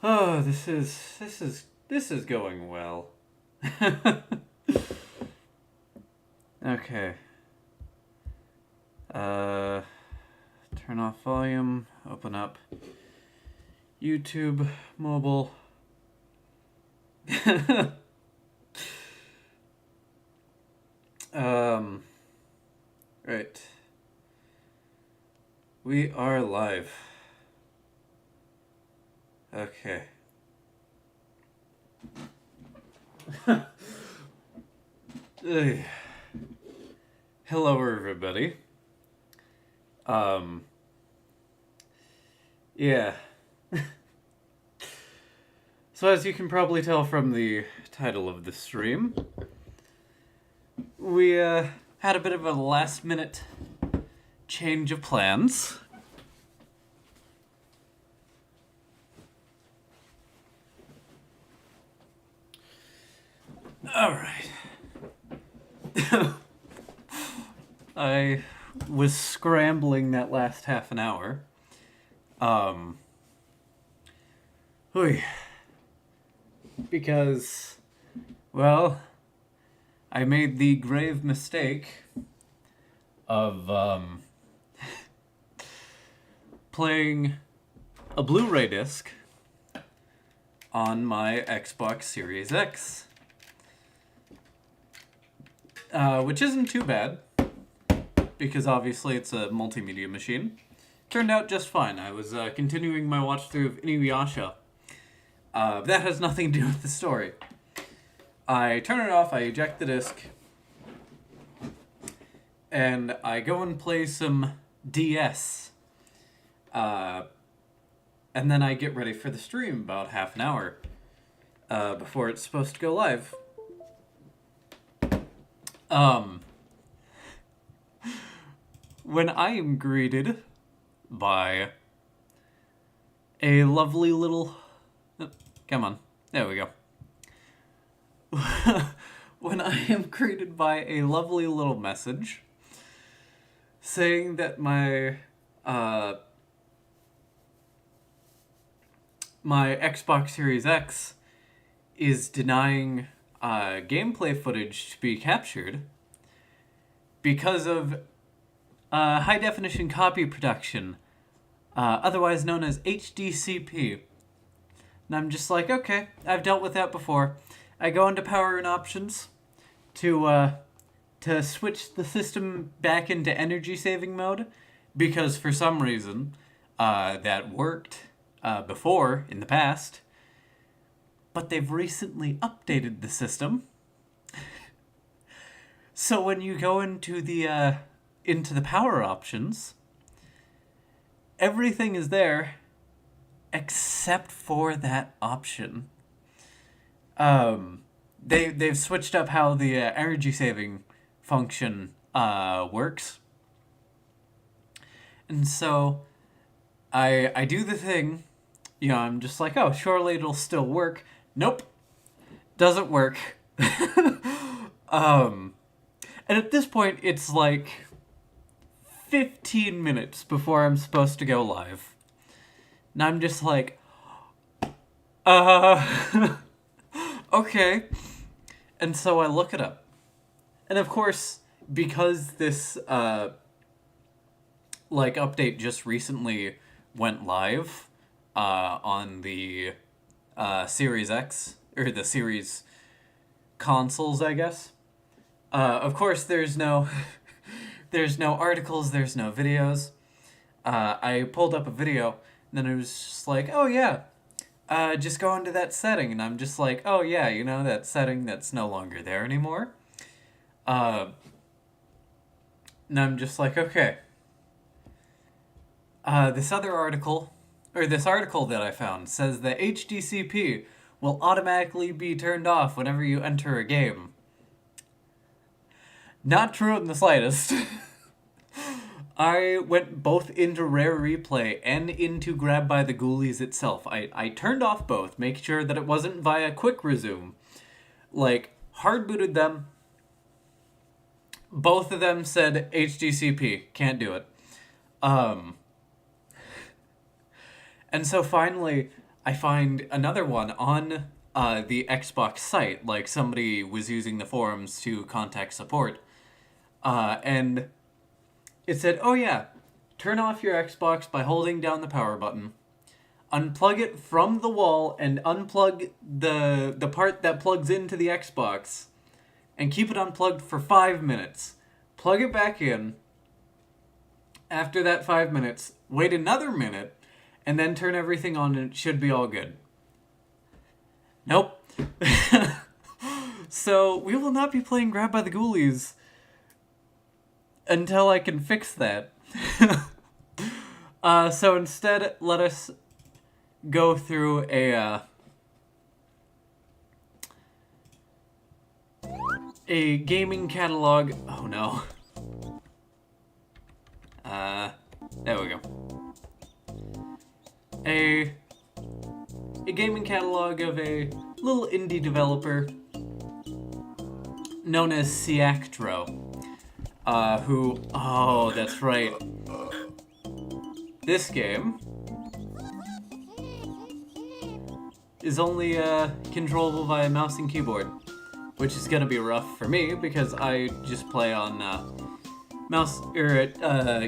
Oh, this is going well. Okay. Turn off volume, open up YouTube, mobile. Right. We are live. Okay. Ugh. Hello, everybody. Yeah. So as you can probably tell from the title of the stream, we had a bit of a last minute change of plans. Alright. I was scrambling that last half an hour. Because, well, I made the grave mistake of playing a Blu-ray disc on my Xbox Series X. Which isn't too bad, because obviously it's a multimedia machine. Turned out just fine. I was continuing my watch through of Inuyasha. That has nothing to do with the story. I turn it off, I eject the disc, and I go and play some DS. And then I get ready for the stream about half an hour before it's supposed to go live. When I am greeted by a lovely little... Come on. There we go. When I am greeted by a lovely little message saying that my Xbox Series X is denying gameplay footage to be captured because of high definition copy production, otherwise known as HDCP. And I'm just like, okay, I've dealt with that before. I go into power and options to switch the system back into energy saving mode, because for some reason that worked before in the past, but they've recently updated the system. So when you go into the power options, everything is there except for that option. They've switched up how the energy saving function works. And so I do the thing, I'm just like, oh, surely it'll still work. Nope. Doesn't work. And at this point, it's like 15 minutes before I'm supposed to go live. And I'm just like, okay. And so I look it up. And of course, because this, update just recently went live, on the, Series X, or the Series consoles, I guess. Of course, there's no articles, there's no videos. I pulled up a video, and then it was just like, oh yeah, just go into that setting. And I'm just like, oh yeah, that setting that's no longer there anymore. And I'm just like, okay. This article that I found says that HDCP will automatically be turned off whenever you enter a game. Not true in the slightest. I went both into Rare Replay and into Grab by the Ghoulies itself. I turned off both, make sure that it wasn't via quick resume. Hard booted them. Both of them said HDCP, can't do it. And so finally, I find another one on the Xbox site, like somebody was using the forums to contact support, and it said, oh yeah, turn off your Xbox by holding down the power button, unplug it from the wall, and unplug the part that plugs into the Xbox, and keep it unplugged for 5 minutes. Plug it back in. After that 5 minutes, wait another minute, and then turn everything on and it should be all good. Nope. So we will not be playing Grab by the Ghoulies until I can fix that. So instead, let us go through a gaming catalog. Oh no. There we go. A gaming catalog of a little indie developer known as Siactro, who, oh, that's right. This game is only controllable via mouse and keyboard, which is gonna be rough for me because I just play on mouse or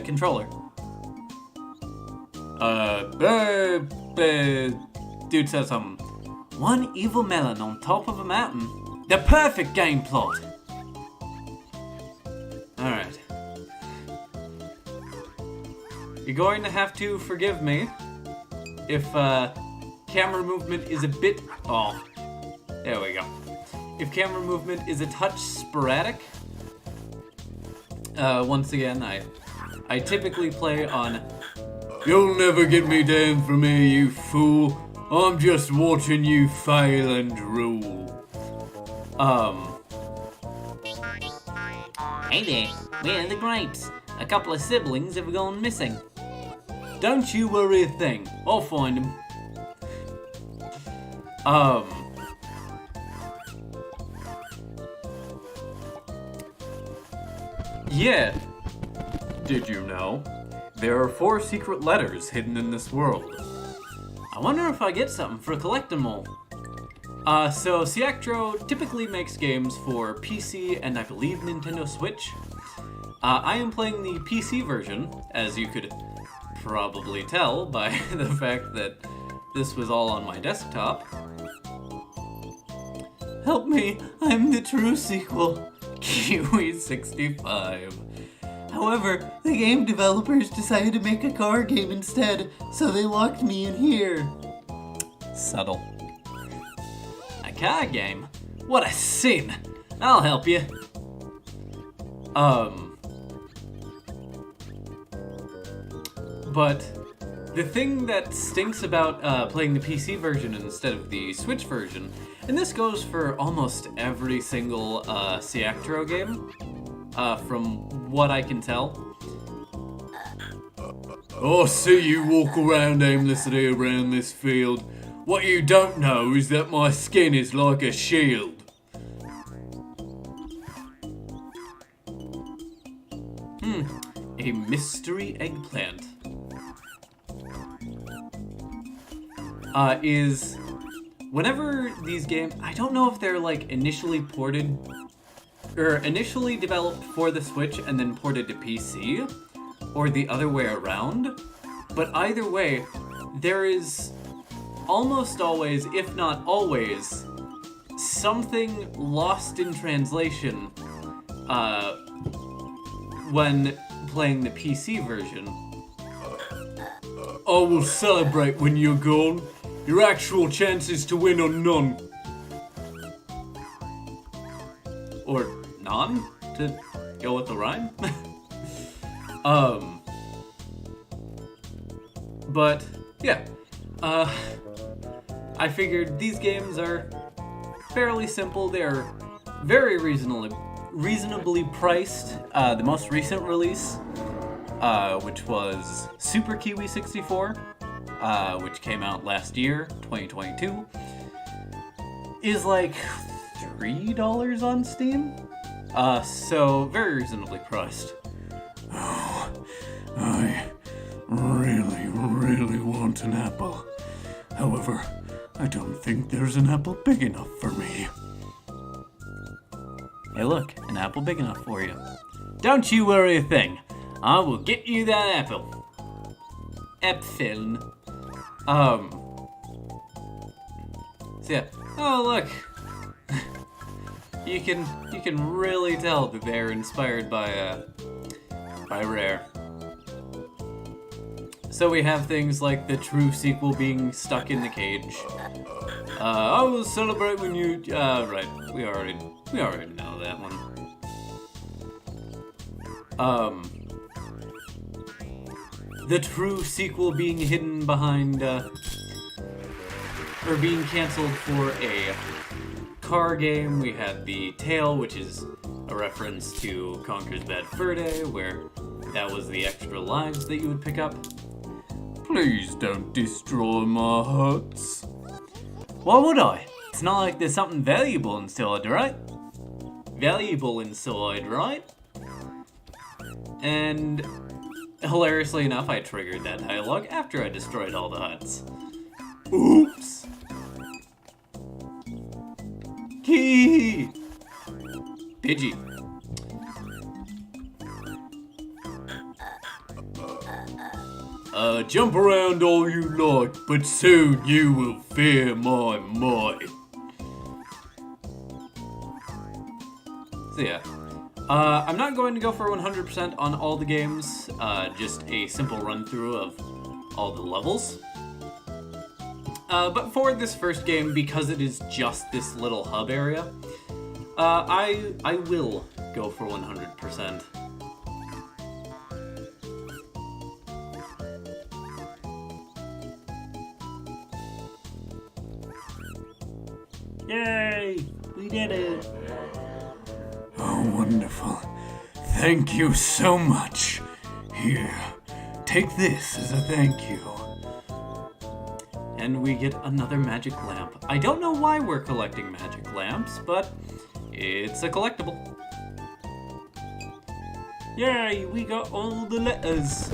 controller. Dude says something. One evil melon on top of a mountain. The perfect game plot. Alright. You're going to have to forgive me if camera movement is a bit off. There we go. If camera movement is a touch sporadic, once again, I typically play on. You'll never get me down from here, you fool. I'm just watching you fail and drool. Hey there, where are the grapes? A couple of siblings have gone missing. Don't you worry a thing. I'll find them. Yeah. Did you know? There are 4 secret letters hidden in this world. I wonder if I get something for collecting them all. So Siactro typically makes games for PC and I believe Nintendo Switch. I am playing the PC version, as you could probably tell by the fact that this was all on my desktop. Help me, I'm the true sequel, Kiwi 65. However, the game developers decided to make a car game instead, so they locked me in here. Subtle. A car game? What a sin! I'll help you. But the thing that stinks about playing the PC version instead of the Switch version, and this goes for almost every single Siactro game, from what I can tell. I see you walk around aimlessly around this field. What you don't know is that my skin is like a shield. A mystery eggplant. Is whenever these games, I don't know if they're like initially ported or initially developed for the Switch and then ported to PC, or the other way around, but either way, there is almost always, if not always, something lost in translation when playing the PC version. I will celebrate when you're gone. Your actual chances to win are none. Or none, to go with the rhyme. But yeah, I figured these games are fairly simple. They're very reasonably priced. The most recent release, which was Super Kiwi 64, which came out last year, 2022, is like $3 on Steam. So very reasonably priced. Oh, I really want an apple. However, I don't think there's an apple big enough for me. Hey look, an apple big enough for you. Don't you worry a thing. I will get you that apple. Äpfeln. So yeah. Oh look. you can really tell that they're inspired by Rare. So we have things like the true sequel being stuck in the cage. I will celebrate when you. Right. We already know that one. The true sequel being hidden behind, or being canceled for a car game. We had the Tale, which is a reference to Conker's Bad Fur Day, where that was the extra lives that you would pick up. Please don't destroy my huts. Why would I? It's not like there's something valuable inside, right? Valuable inside, right? And hilariously enough, I triggered that dialogue after I destroyed all the huts. Oops! Key! Pidgey. Jump around all you like, but soon you will fear my might. So yeah. I'm not going to go for 100% on all the games, just a simple run-through of all the levels. But for this first game, because it is just this little hub area, I will go for 100%. Yay! We did it! Oh, wonderful. Thank you so much. Here, take this as a thank you. And we get another magic lamp. I don't know why we're collecting magic lamps, but it's a collectible. Yay, we got all the letters.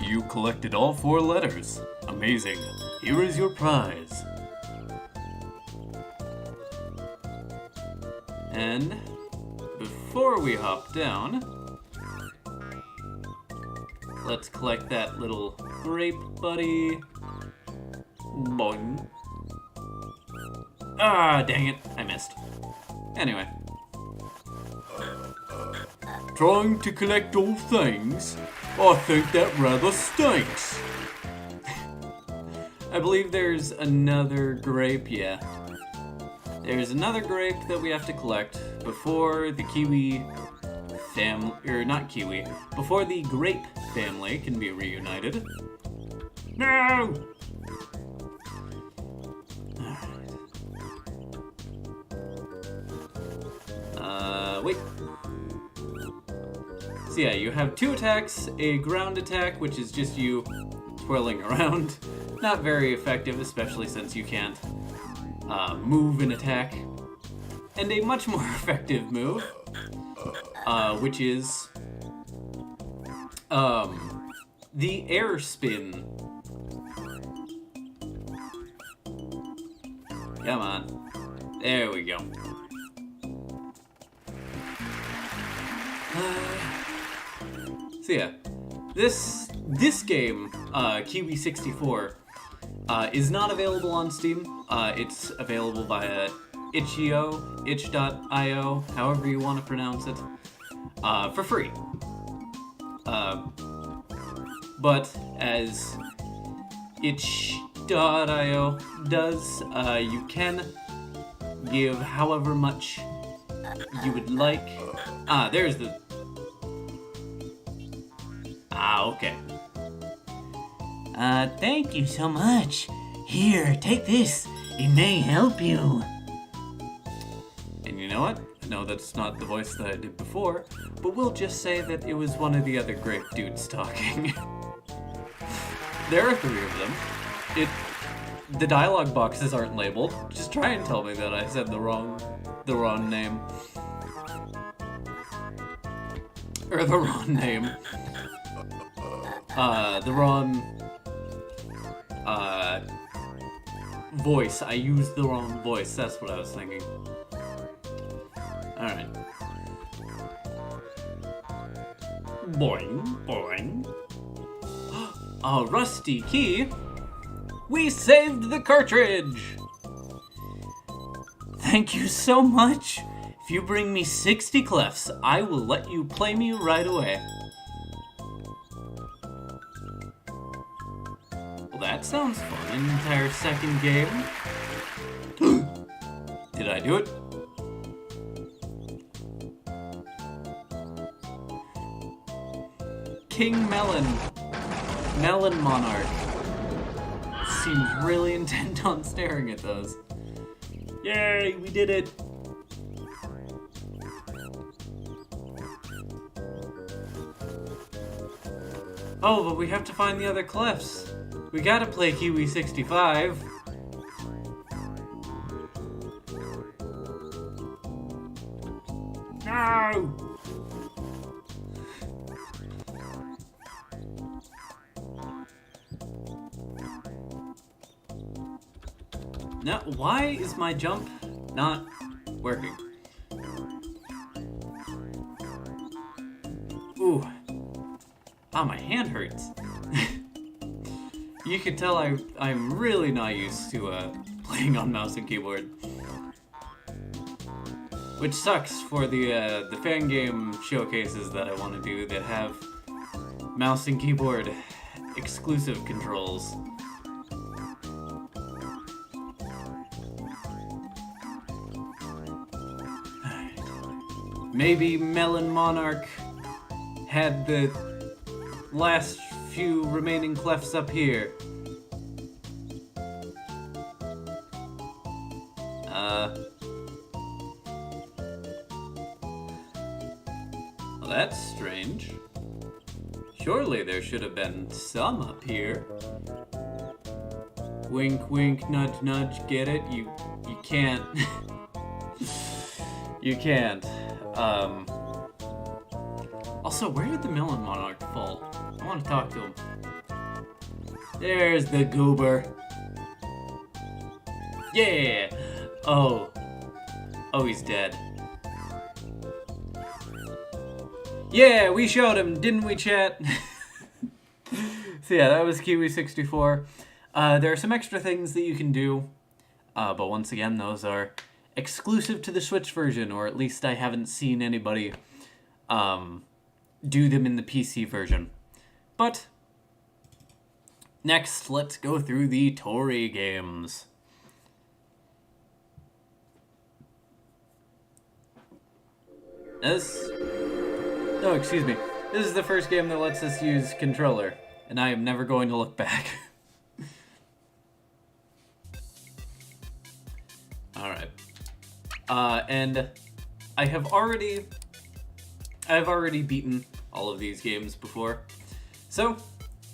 You collected all 4 letters. Amazing. Here is your prize. And before we hop down, let's collect that little grape buddy. Boing. Ah, dang it, I missed. Anyway. Trying to collect all things? I think that rather stinks. I believe there's another grape, yeah. There's another grape that we have to collect before the Kiwi family, or not Kiwi, before the grape family can be reunited. No! Wait. So yeah, you have 2 attacks, a ground attack, which is just you twirling around. Not very effective, especially since you can't move and attack. And a much more effective move, which is the air spin. Come on. There we go. So yeah, this game, Kiwi 64, is not available on Steam. It's available via itch.io, itch.io, however you want to pronounce it, for free. But as itch.io does, you can give however much you would like. There's the... okay. Thank you so much. Here, take this. It may help you. And you know what? I know that's not the voice that I did before, but we'll just say that it was one of the other grape dudes talking. There are 3 of them. The dialogue boxes aren't labeled. Just try and tell me that I said the wrong name. Or the wrong name. The wrong voice. I used the wrong voice. That's what I was thinking. Alright. Boing, boing. A rusty key. We saved the cartridge! Thank you so much. If you bring me 60 clefs, I will let you play me right away. Well, that sounds fun. An entire second game. Did I do it? King Melon. Melon Monarch. Seems really intent on staring at those. Yay, we did it! Oh, but we have to find the other clefs. We gotta play Kiwi 65. No! Now, why is my jump not working? Ooh. Ah, my hand hurts. You can tell I'm really not used to playing on mouse and keyboard. Which sucks for the fan game showcases that I want to do that have mouse and keyboard exclusive controls. Maybe Melon Monarch had the last few remaining clefs up here. Well, that's strange. Surely there should have been some up here. Wink, wink, nudge, nudge, get it? You can't. You can't. Also, where did the Melon Monarch fall? I want to talk to him. There's the goober. Yeah! Oh, he's dead. Yeah, we showed him, didn't we, chat? So yeah, that was Kiwi 64. There are some extra things that you can do, but once again, those are exclusive to the Switch version, or at least I haven't seen anybody do them in the PC version. But next, let's go through the Toree games. Oh, excuse me. This is the first game that lets us use controller, and I am never going to look back. Alright. And I've already beaten all of these games before. So,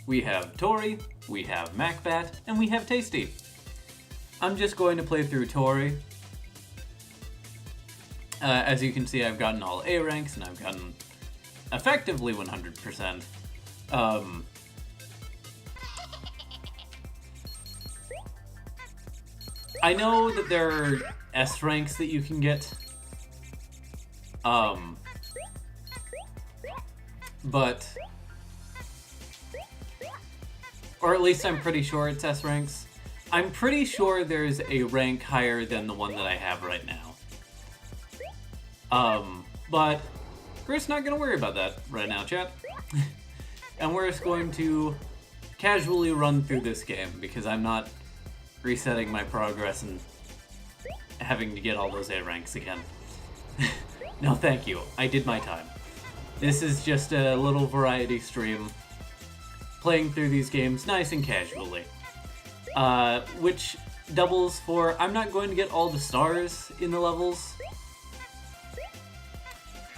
we have Toree, we have MacBat, and we have Tasty. I'm just going to play through Toree. As you can see, I've gotten all A ranks, and I've gotten effectively 100%. I know that there are S ranks that you can get. But, or at least I'm pretty sure it's S ranks. I'm pretty sure there's a rank higher than the one that I have right now. But we're just not gonna worry about that right now, chat. And we're just going to casually run through this game because I'm not resetting my progress and having to get all those A ranks again. No, thank you. I did my time. This is just a little variety stream, playing through these games nice and casually. Which doubles for, I'm not going to get all the stars in the levels.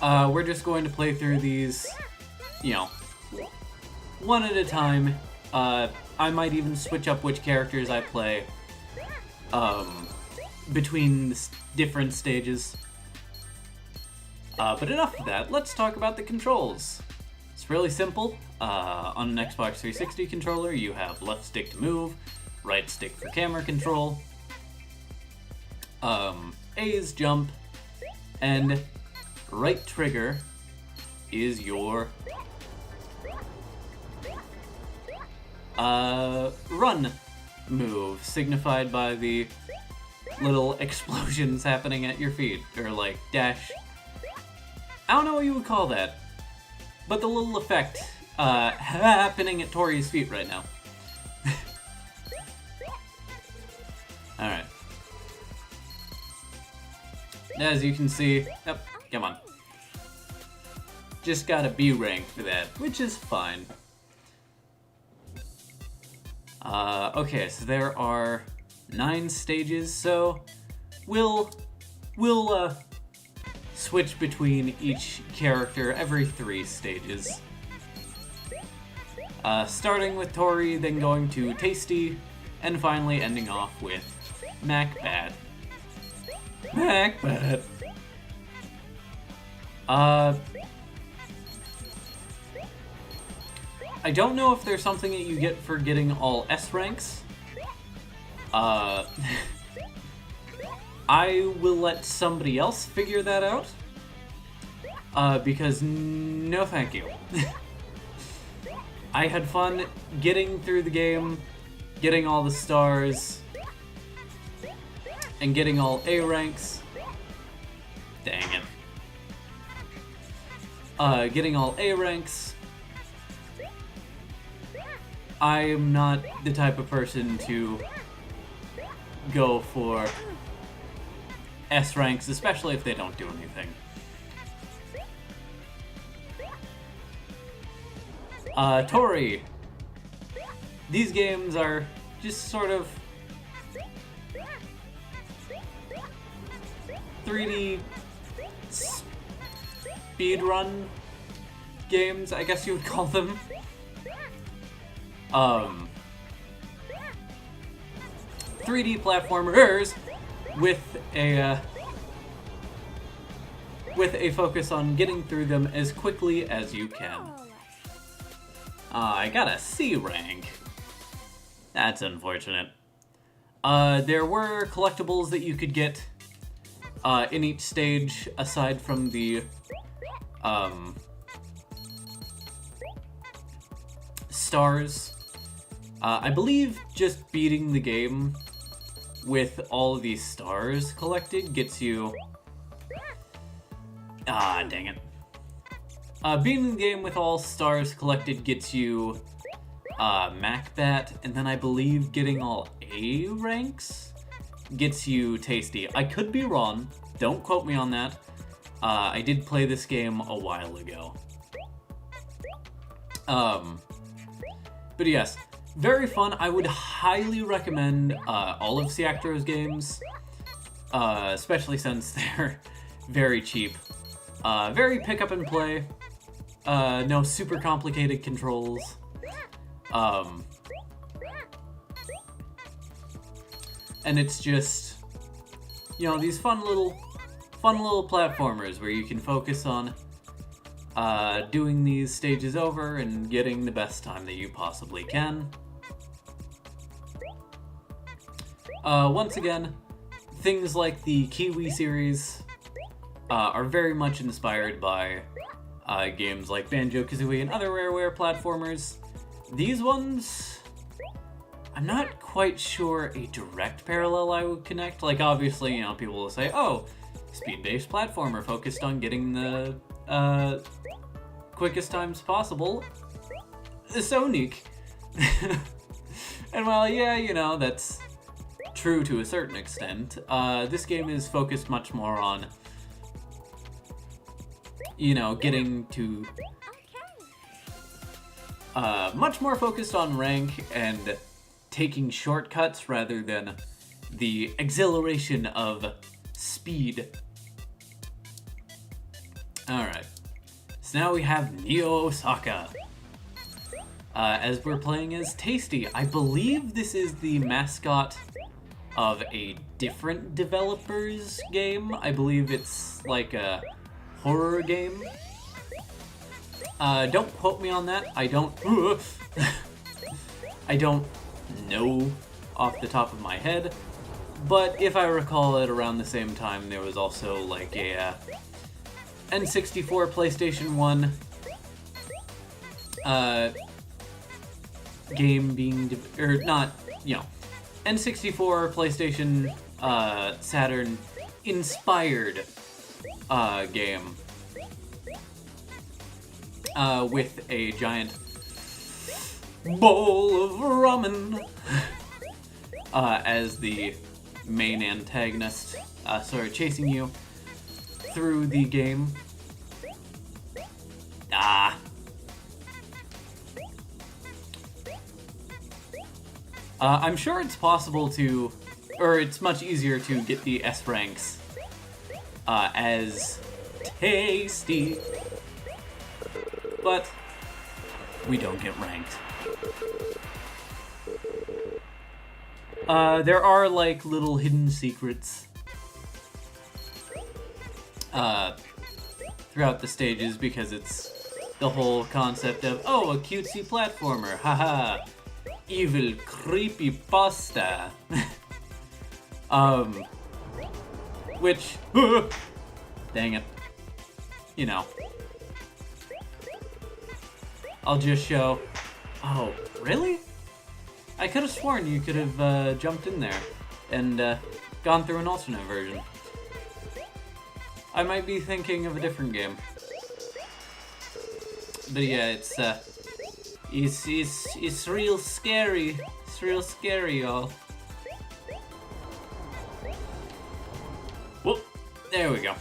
We're just going to play through these, you know, one at a time. I might even switch up which characters I play, between the different stages. But enough of that, let's talk about the controls. It's really simple. On an Xbox 360 controller, you have left stick to move, right stick for camera control, A is jump, and right trigger is your run move, signified by the little explosions happening at your feet, or like dash. I don't know what you would call that, but the little effect happening at Toree's feet right now. Alright. As you can see, yep, come on. Just got a B rank for that, which is fine. Okay, so there are 9 stages, so we'll switch between each character every 3 stages. Starting with Toree, then going to Tasty, and finally ending off with MacBat. MacBat! I don't know if there's something that you get for getting all S ranks. I will let somebody else figure that out. Because no thank you. I had fun getting through the game, getting all the stars, and getting all A ranks. Dang it. Getting all A ranks. I am not the type of person to go for S ranks, especially if they don't do anything. Toree. These games are just sort of 3D speedrun games, I guess you would call them. 3D platformers with a focus on getting through them as quickly as you can. I got a C rank. That's unfortunate. There were collectibles that you could get in each stage aside from the stars. I believe just beating the game with all of these stars collected gets you... dang it. Beating the game with all stars collected gets you MacBat, and then I believe getting all A ranks gets you Tasty. I could be wrong, don't quote me on that. I did play this game a while ago. But yes, very fun. I would highly recommend all of Siactro's games, especially since they're very cheap. Very pick up and play. No super complicated controls. And it's just, you know, these fun little platformers where you can focus on doing these stages over and getting the best time that you possibly can. Once again, things like the Kiwi series are very much inspired by games like Banjo-Kazooie and other Rareware platformers. These ones, I'm not quite sure a direct parallel I would connect. Like, obviously, you know, people will say, oh, speed-based platformer focused on getting the quickest times possible. It's so unique. And while, yeah, you know, that's true to a certain extent, this game is focused much more on, you know, getting to... much more focused on rank and taking shortcuts rather than the exhilaration of speed. Alright. So now we have Neo Osaka. As we're playing as Tasty. I believe this is the mascot of a different developer's game. I believe it's like a horror game. Don't quote me on that. I don't I don't know off the top of my head. But if I recall, at around the same time, there was also like a N64, PlayStation 1 game being, or not, N64, PlayStation, Saturn inspired game with a giant bowl of ramen as the main antagonist, sort of chasing you through the game. I'm sure it's possible to, or it's much easier to get the S ranks as tasty, but we don't get ranked. There are like little hidden secrets throughout the stages because it's the whole concept of, oh, a cutesy platformer, haha, evil creepy pasta. Which, dang it, I'll just show. Oh, really? I could have sworn you could have jumped in there and gone through an alternate version. I might be thinking of a different game. But yeah, it's real scary. It's real scary, y'all. Whoop, there we go.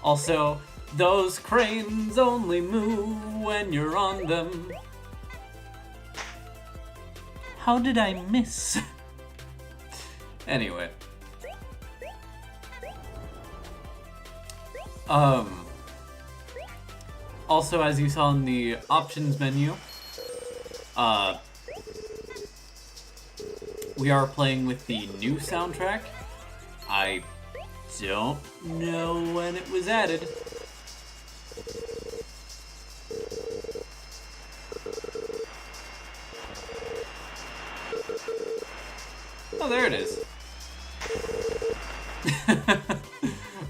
Also, those cranes only move when you're on them. How did I miss? Anyway. Also, as you saw in the options menu, we are playing with the new soundtrack. I don't know when it was added. Oh, there it is.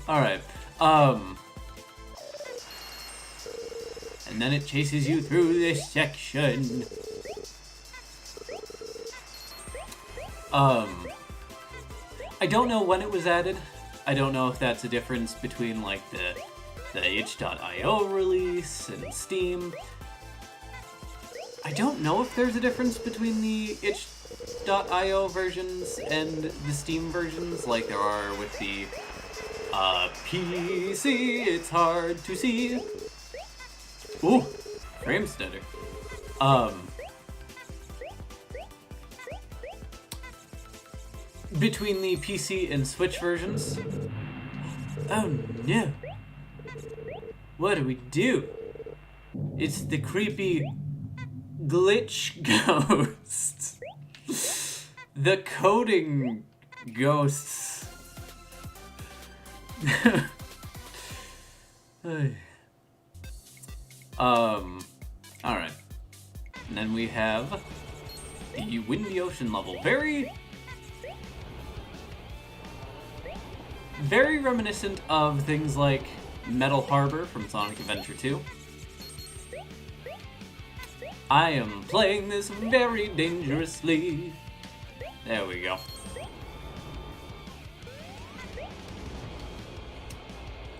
Alright. And then it chases you through this section. I don't know when it was added. I don't know if that's a difference between like the itch.io release and Steam. I don't know if there's a difference between the itch.io versions and the Steam versions like there are with the PC. It's hard to see. Ooh, frame stutter. Between the PC and Switch versions. Oh no. What do we do? It's the creepy glitch ghost. The coding ghosts. Alright. And then we have the Windy Ocean level. Very reminiscent of things like Metal Harbor from Sonic Adventure 2. I am playing this very dangerously. There we go.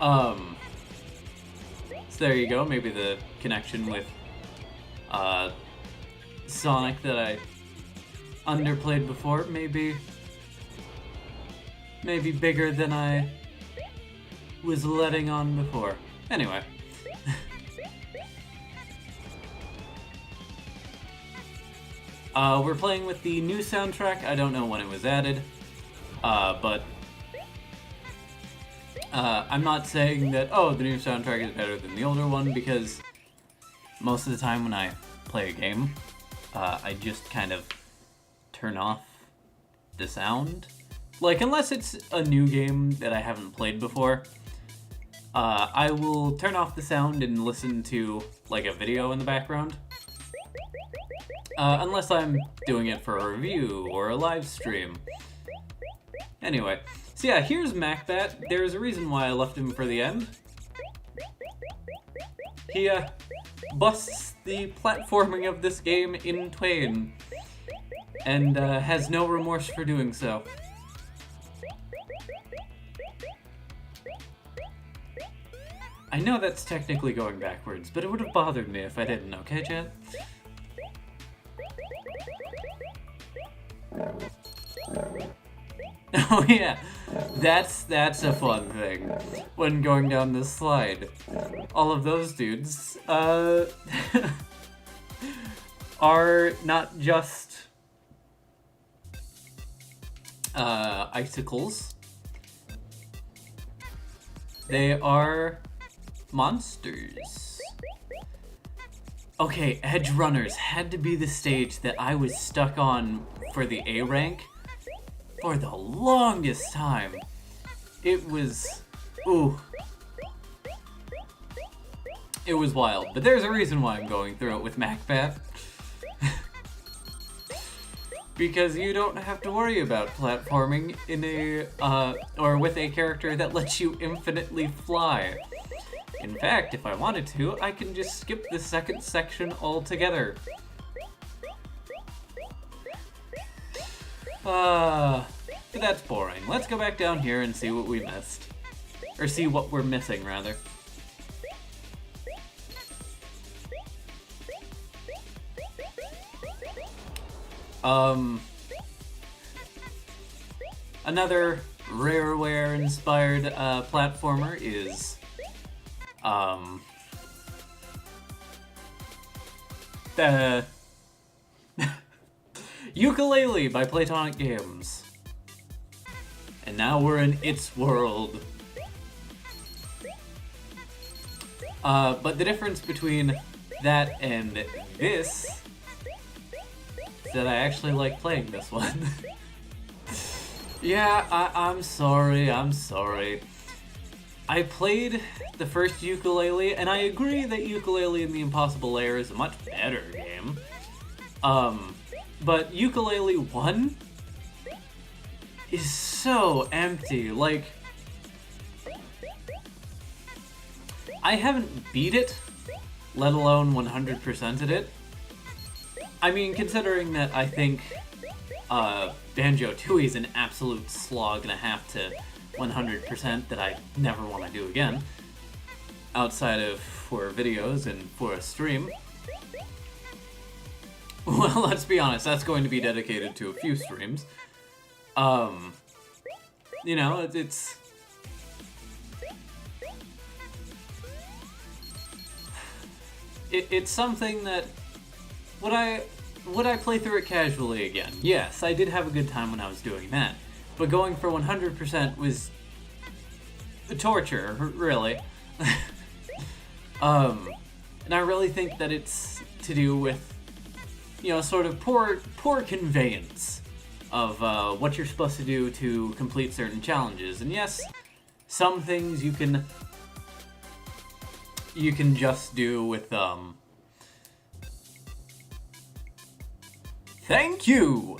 So there you go, maybe the connection with Sonic that I underplayed before, maybe bigger than I was letting on before. Anyway. We're playing with the new soundtrack. I don't know when it was added, but I'm not saying that, oh, the new soundtrack is better than the older one, because most of the time when I play a game, I just kind of turn off the sound. Like, unless it's a new game that I haven't played before, I will turn off the sound and listen to, like, a video in the background. Unless I'm doing it for a review or a live stream. Anyway, so yeah, here's MacBat. There's a reason why I left him for the end. He, busts the platforming of this game in twain, and, has no remorse for doing so. I know that's technically going backwards, but it would have bothered me if I didn't, okay, chat? Oh yeah, that's a fun thing when going down this slide. All of those dudes, are not just, icicles. They are monsters. Okay, Edge Runners had to be the stage that I was stuck on for the A rank for the longest time. It was... ooh. It was wild, but there's a reason why I'm going through it with MacBat. Because you don't have to worry about platforming in a, or with a character that lets you infinitely fly. In fact, if I wanted to, I can just skip the second section altogether. But that's boring. Let's go back down here and see what we missed. Or see what we're missing, rather. Another Rareware inspired platformer is the Ukulele by Platonic Games. And now we're in its world. But the difference between that and this is that I actually like playing this one. Yeah, I'm sorry. I played the first Ukulele, and I agree that Ukulele and the Impossible Lair is a much better game. But Ukulele 1 is so empty. Like, I haven't beat it, let alone 100%ed it. I mean, considering that I think Banjo-Tooie is an absolute slog and a half to 100% that I never want to do again, outside of for videos and for a stream. Well, let's be honest, that's going to be dedicated to a few streams. You know, it's something that would I play through it casually again? Yes, I did have a good time when I was doing that. But going for 100% was torture, really. And I really think that it's to do with, you know, sort of poor conveyance of what you're supposed to do to complete certain challenges. And yes, some things you can just do with thank you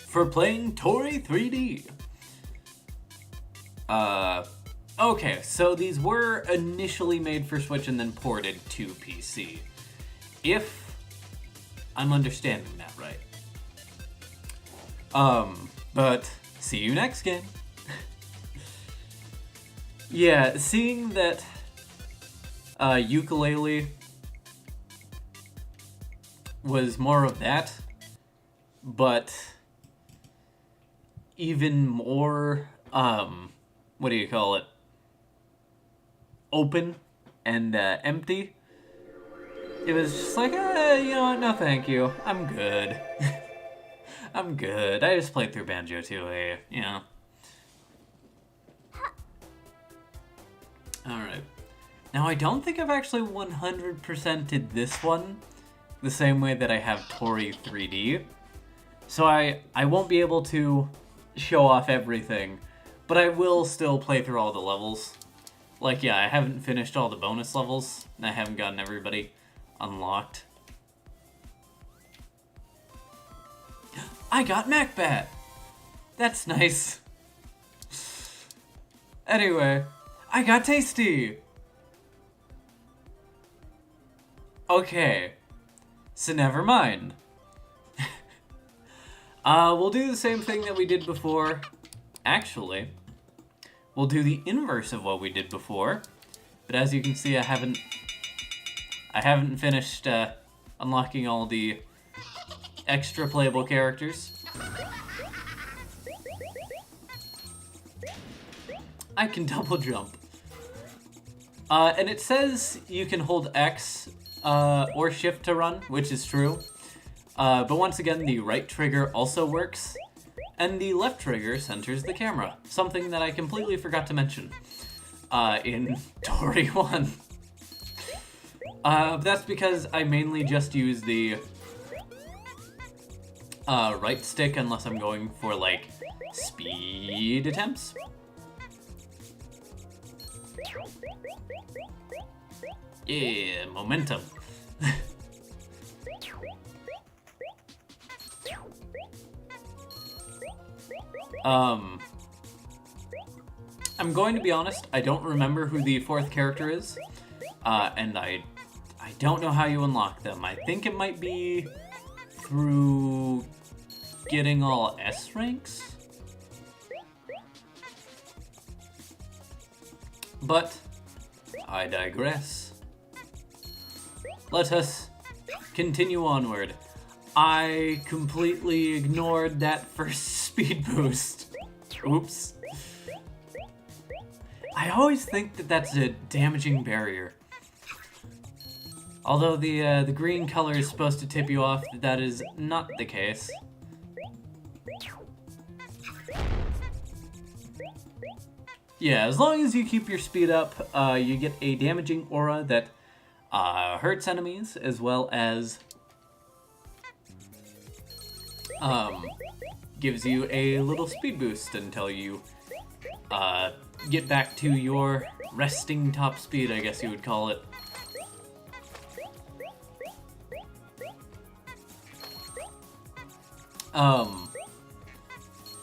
for playing Toree 3D. Okay, so these were initially made for Switch and then ported to PC. If I'm understanding that right. But see you next game. Yeah, seeing that Ukulele was more of that, but even more, what do you call it? Open and empty. It was just like, you know what, no thank you. I'm good. I'm good. I just played through Banjo-Tooie, you know. Alright. Now, I don't think I've actually 100%ed this one the same way that I have Toree 3D. So I won't be able to show off everything, but I will still play through all the levels. Like, yeah, I haven't finished all the bonus levels, and I haven't gotten everybody unlocked. I got MacBat! That's nice. Anyway, I got Tasty! Okay, so never mind. We'll do the same thing that we did before. Actually, we'll do the inverse of what we did before. But as you can see, I haven't finished unlocking all the extra playable characters. I can double jump. And it says you can hold X or shift to run, which is true. But once again, the right trigger also works. And the left trigger centers the camera. Something that I completely forgot to mention in Toree 1. That's because I mainly just use the right stick unless I'm going for, like, speed attempts. Yeah, momentum. I'm going to be honest, I don't remember who the fourth character is, and I don't know how you unlock them. I think it might be through getting all S ranks? But I digress. Let us continue onward. I completely ignored that first speed boost. Oops. I always think that that's a damaging barrier. Although the green color is supposed to tip you off, that is not the case. Yeah, as long as you keep your speed up, you get a damaging aura that hurts enemies, as well as gives you a little speed boost until you get back to your resting top speed, I guess you would call it.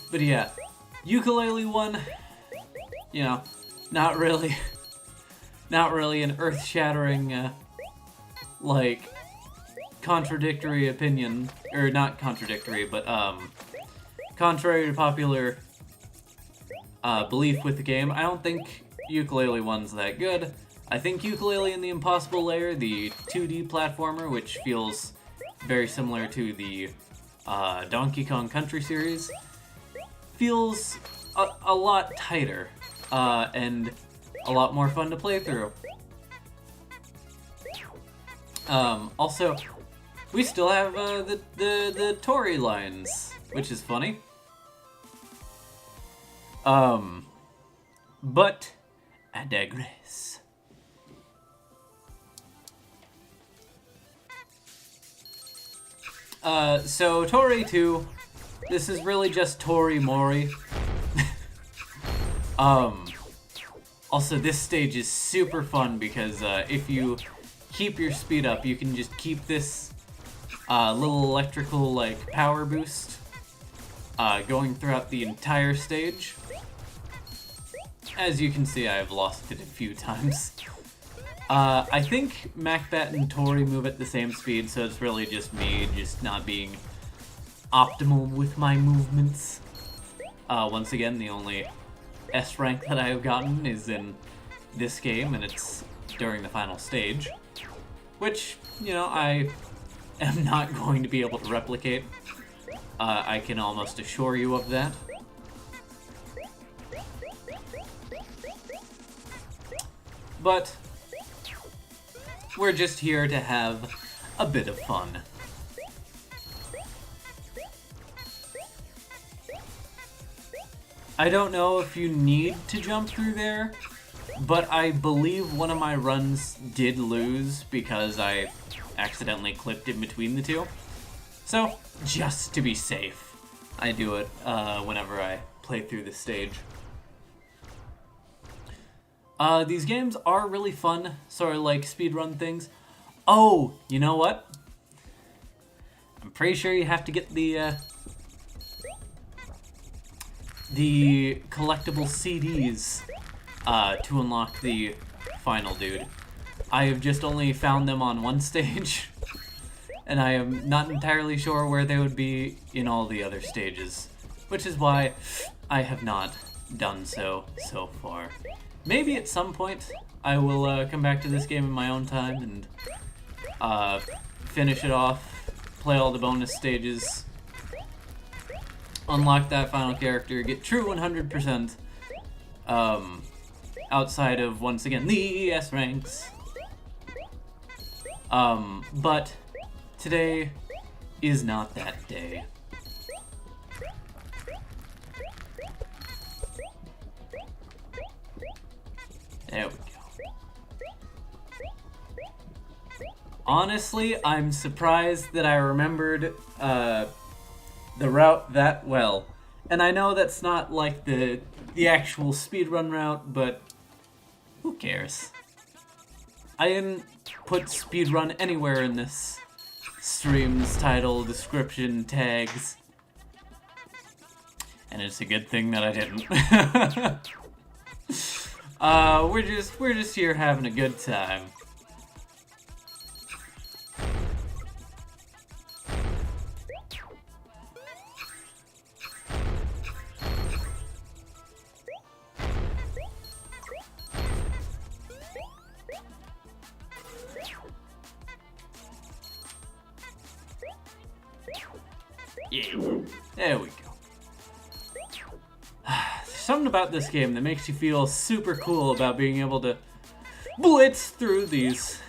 But yeah, Ukulele one, you know, not really an earth-shattering, like, contradictory opinion, or not contradictory, but, contrary to popular, belief with the game. I don't think Ukulele one's that good. I think Ukulele in the Impossible Layer, the 2D platformer, which feels very similar to the, Donkey Kong Country series, feels a lot tighter, and a lot more fun to play through. Also, we still have, the Toree lines, which is funny. But I digress. So Toree 2, this is really just Toree Mori. Also, this stage is super fun because, if you keep your speed up, you can just keep this, little electrical, like, power boost, going throughout the entire stage. As you can see, I have lost it a few times. I think MacBat and Toree move at the same speed, so it's really just me just not being optimal with my movements. Once again, the only S rank that I have gotten is in this game, and it's during the final stage. Which, you know, I am not going to be able to replicate. I can almost assure you of that. But we're just here to have a bit of fun. I don't know if you need to jump through there, but I believe one of my runs did lose because I accidentally clipped in between the two. So, just to be safe, I do it whenever I play through the stage. These games are really fun, sort of like speedrun things. Oh, you know what? I'm pretty sure you have to get the the collectible CDs to unlock the final dude. I have just only found them on one stage, and I am not entirely sure where they would be in all the other stages, which is why I have not done so far. Maybe at some point I will come back to this game in my own time and finish it off, play all the bonus stages, unlock that final character, get true 100%, outside of, once again, the ES ranks. But today is not that day. There we go. Honestly, I'm surprised that I remembered the route that well. And I know that's not like the actual speedrun route, but who cares? I didn't put speedrun anywhere in this stream's title, description, tags. And it's a good thing that I didn't. We're just here having a good time. Yeah, there we go. There's something about this game that makes you feel super cool about being able to blitz through these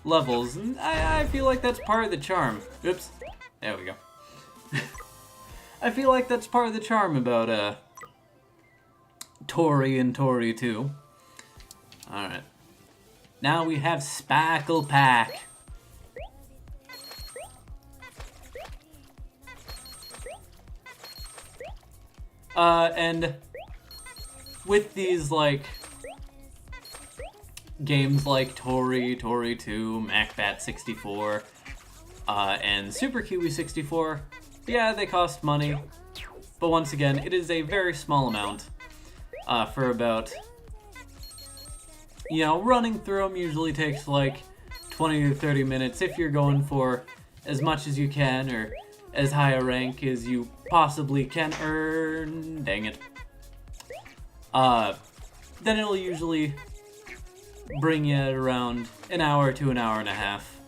levels, and I feel like that's part of the charm. Oops. There we go. I feel like that's part of the charm about Toree and Toree 2. Alright. Now we have Spackle Pack. And with these, like, games like Toree, Toree 2, MacBat 64, and Super Kiwi 64, yeah, they cost money, but once again, it is a very small amount, for about, you know, running through them usually takes like 20 to 30 minutes if you're going for as much as you can, or as high a rank as you possibly can earn. Dang it. Then it'll usually bring you at around an hour to an hour and a half.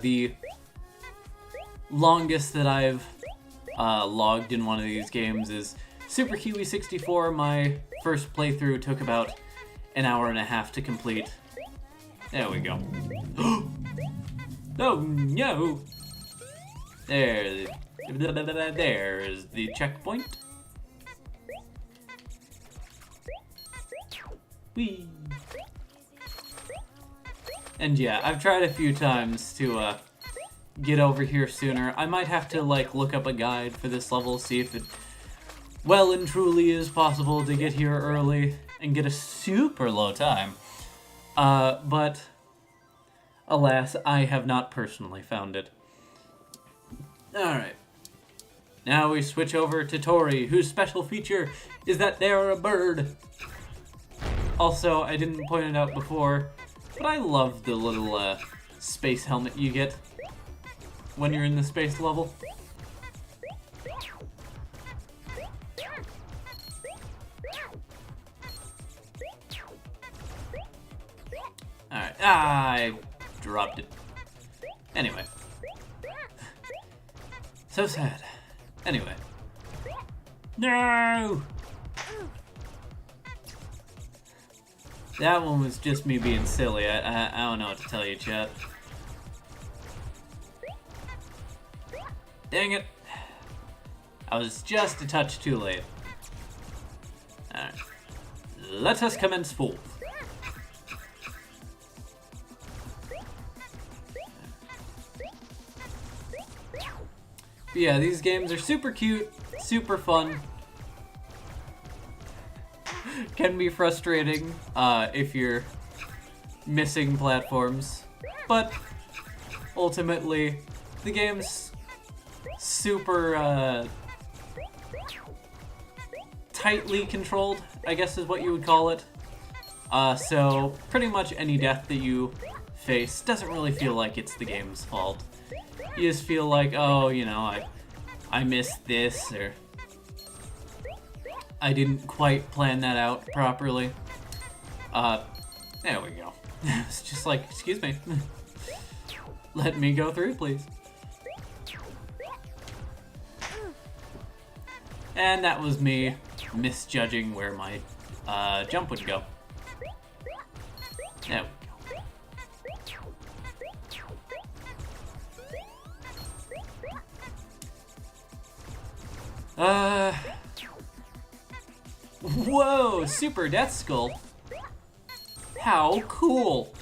The longest that I've logged in one of these games is Super Kiwi 64. My first playthrough took about an hour and a half to complete. There we go. Oh no! There's the checkpoint. Whee! And yeah, I've tried a few times to get over here sooner. I might have to like look up a guide for this level, see if it well and truly is possible to get here early and get a super low time. But alas, I have not personally found it. Alright. Now we switch over to Toree, whose special feature is that they're a bird. Also, I didn't point it out before, but I love the little space helmet you get when you're in the space level. Alright, I dropped it. Anyway. So sad. Anyway. No! That one was just me being silly. I don't know what to tell you, chat. Dang it. I was just a touch too late. Alright. Let us commence forth. But yeah, these games are super cute, super fun. Can be frustrating if you're missing platforms, but ultimately the game's super tightly controlled, I guess is what you would call it. So pretty much any death that you face doesn't really feel like it's the game's fault. You just feel like, oh, you know, I missed this, or I didn't quite plan that out properly. There we go. It's just like, excuse me. Let me go through, please. And that was me misjudging where my jump would go. There we go. Whoa, Super Death Skull. How cool.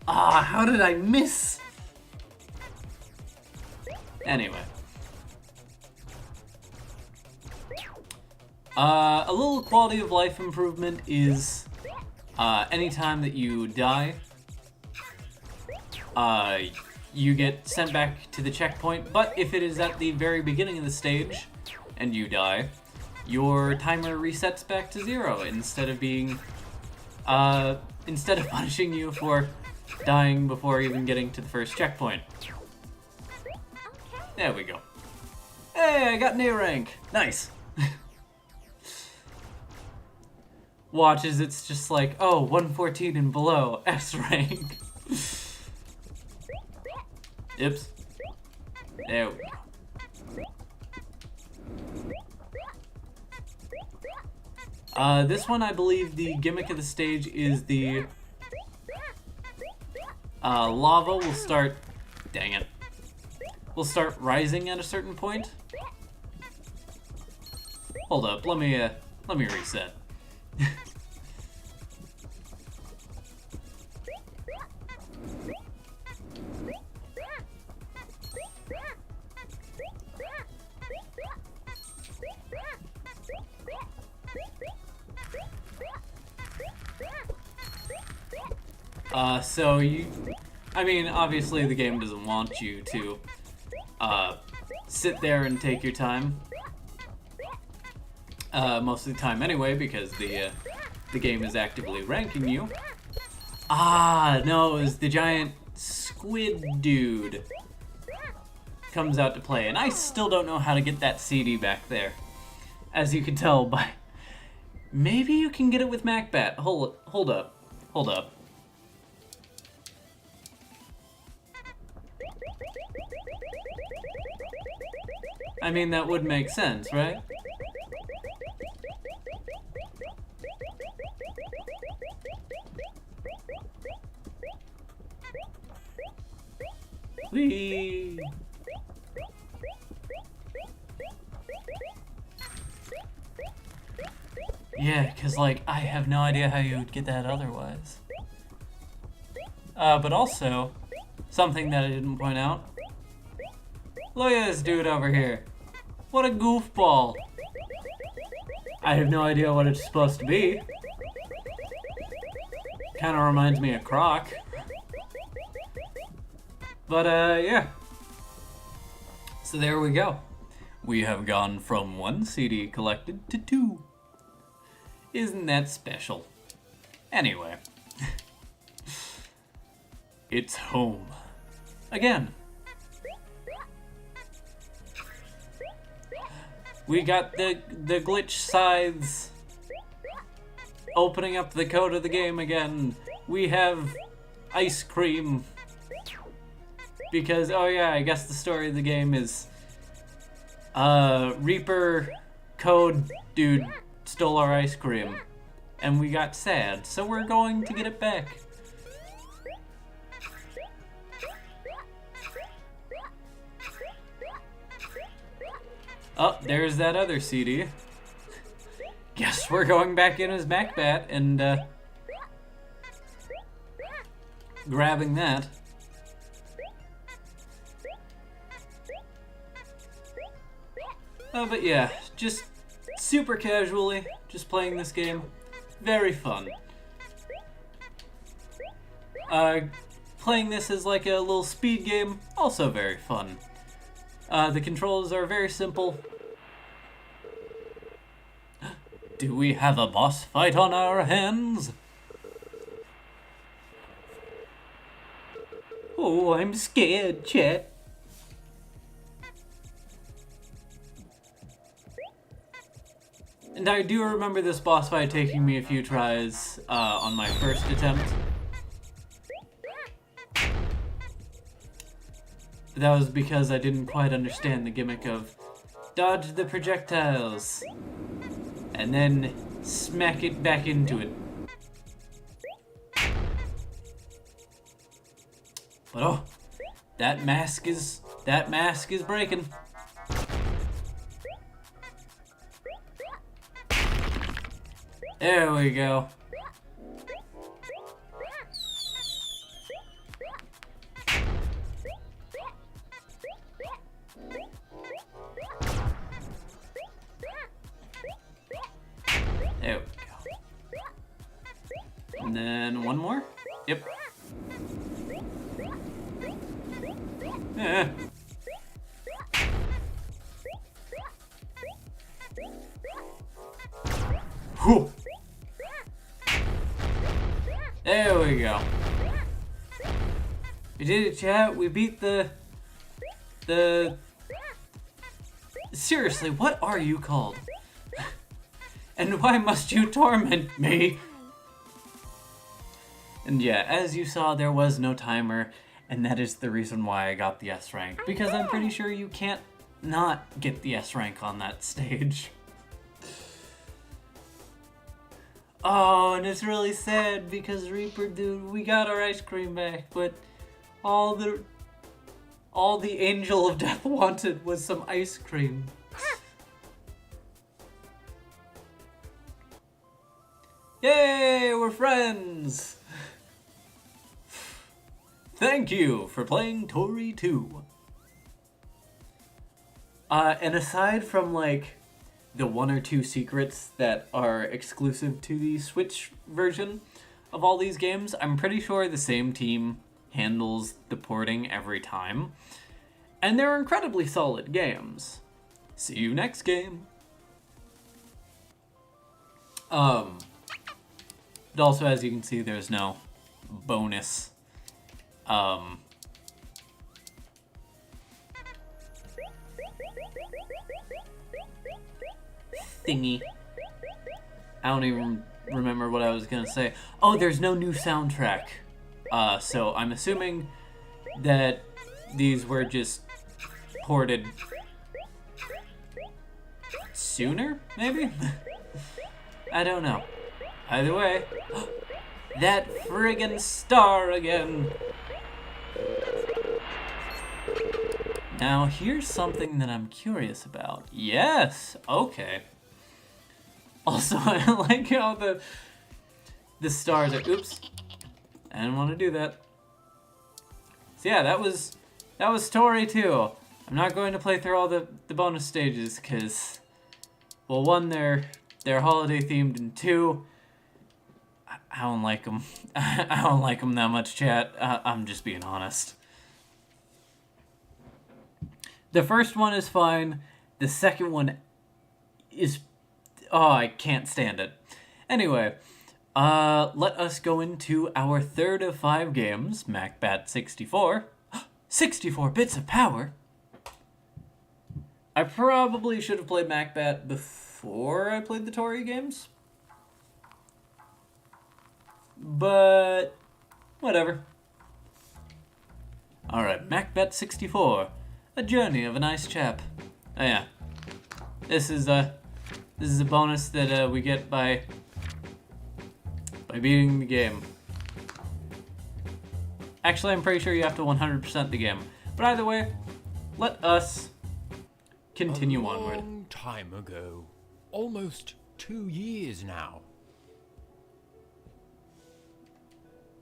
How did I miss? Anyway. A little quality of life improvement is anytime that you die, you get sent back to the checkpoint, but if it is at the very beginning of the stage and you die, your timer resets back to 0 instead of being, instead of punishing you for dying before even getting to the first checkpoint. There we go. Hey, I got an A rank. Nice. Watch as it's just like, oh, 114 and below, S rank. Oops. There we go. This one, I believe the gimmick of the stage is the lava will start, dang it, will start rising at a certain point. Hold up, let me reset. So I mean, obviously the game doesn't want you to, sit there and take your time. Most of the time anyway, because the game is actively ranking you. No, it was the giant squid dude comes out to play, and I still don't know how to get that CD back there. As you can tell by... Maybe you can get it with MacBat. Hold up. I mean, that would make sense, right? Whee! Yeah, because, like, I have no idea how you would get that otherwise. But also, something that I didn't point out. Look at this dude over here. What a goofball. I have no idea what it's supposed to be. Kind of reminds me of Croc. But, yeah. So there we go. We have gone from 1 CD collected to 2. Isn't that special? Anyway. It's home. Again. We got the glitch scythes opening up the code of the game again. We have ice cream. Because, oh yeah, I guess the story of the game is Reaper code dude stole our ice cream. And we got sad, so we're going to get it back. Oh, there's that other CD. Guess we're going back in as MacBat and grabbing that. But yeah, just super casually, just playing this game. Very fun. Playing this as like a little speed game, also very fun. The controls are very simple. Do we have a boss fight on our hands? Oh, I'm scared, chat. And I do remember this boss fight taking me a few tries on my first attempt. That was because I didn't quite understand the gimmick of dodge the projectiles and then smack it back into it. But oh, that mask is breaking. There we go. There we go. And then one more. Yep. Whew. There we go. We did it, chat. We beat the... Seriously, what are you called? And why must you torment me? And yeah, as you saw, there was no timer, and that is the reason why I got the S rank. Because I'm pretty sure you can't not get the S rank on that stage. Oh, and it's really sad because Reaper, dude, we got our ice cream back, but all the Angel of Death wanted was some ice cream. Yay, we're friends! Thank you for playing Toree 2. And aside from, like, the one or two secrets that are exclusive to the Switch version of all these games, I'm pretty sure the same team handles the porting every time. And they're incredibly solid games. See you next game. But also, as you can see, there's no bonus thingy. I don't even remember what I was gonna say. Oh, there's no new soundtrack. So I'm assuming that these were just ported sooner, maybe? I don't know. Either way, that friggin' star again. Now, here's something that I'm curious about. Yes, okay. Also, I like how the stars are, oops. I didn't want to do that. So yeah, that was Toree 2. I'm not going to play through all the bonus stages, because, well, one, they're holiday themed, and two, I don't like them. I don't like them that much, chat. I'm just being honest. The first one is fine. The second one is... Oh, I can't stand it. Anyway, let us go into our third of 5 games, MacBat 64. 64 bits of power! I probably should have played MacBat before I played the Toree games. But whatever. Alright, MacBat 64. A journey of a nice chap. Oh yeah. This is a bonus that we get by beating the game. Actually, I'm pretty sure you have to 100% the game. But either way, let us continue onward. A long time ago. Almost 2 years now.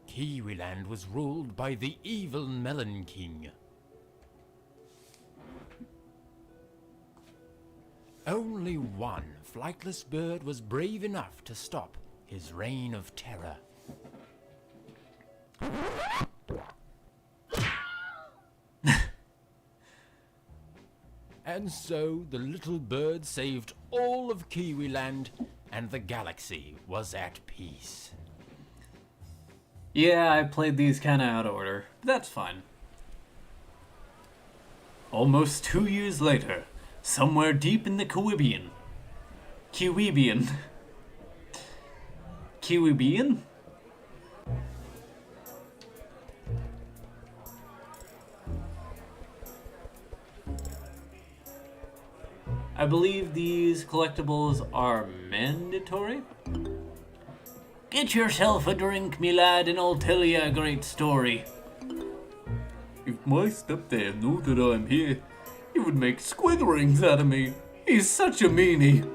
Kiwi land was ruled by the evil Melon King. Only one flightless bird was brave enough to stop his reign of terror. And so the little bird saved all of Kiwiland, and the galaxy was at peace. Yeah, I played these kinda out of order, but that's fine. Almost 2 years later, somewhere deep in the Kiwibian. Kiwibian? I believe these collectibles are mandatory. Get yourself a drink, me lad, and I'll tell you a great story. If my stepdad knew that I'm here, he would make squid rings out of me. He's such a meanie.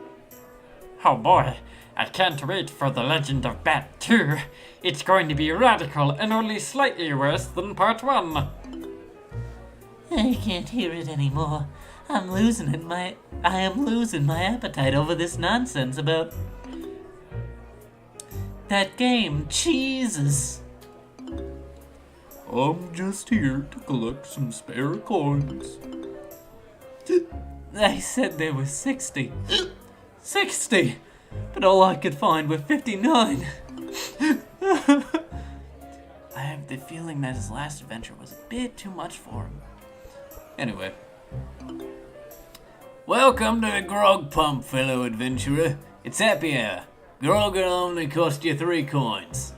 Oh boy, I can't wait for The Legend of Bat 2. It's going to be radical and only slightly worse than part 1. I can't hear it anymore. I am losing my appetite over this nonsense about that game. Jesus. I'm just here to collect some spare coins. I said there were 60. 60! But all I could find were 59. I have the feeling that his last adventure was a bit too much for him. Anyway. Welcome to the grog pump, fellow adventurer. It's happy hour. Grog will only cost you 3 coins.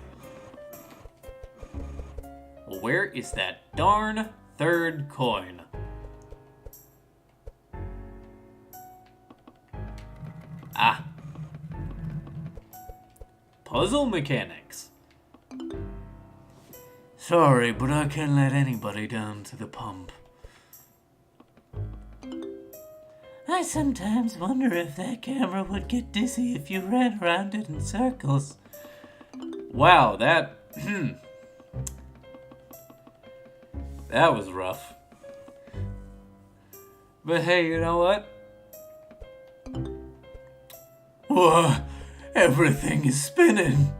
Well, where is that darn third coin? Ah. Puzzle mechanics. Sorry, but I can't let anybody down to the pump. I sometimes wonder if that camera would get dizzy if you ran around it in circles. Wow, that was rough. But hey, you know what? Whoa, everything is spinning.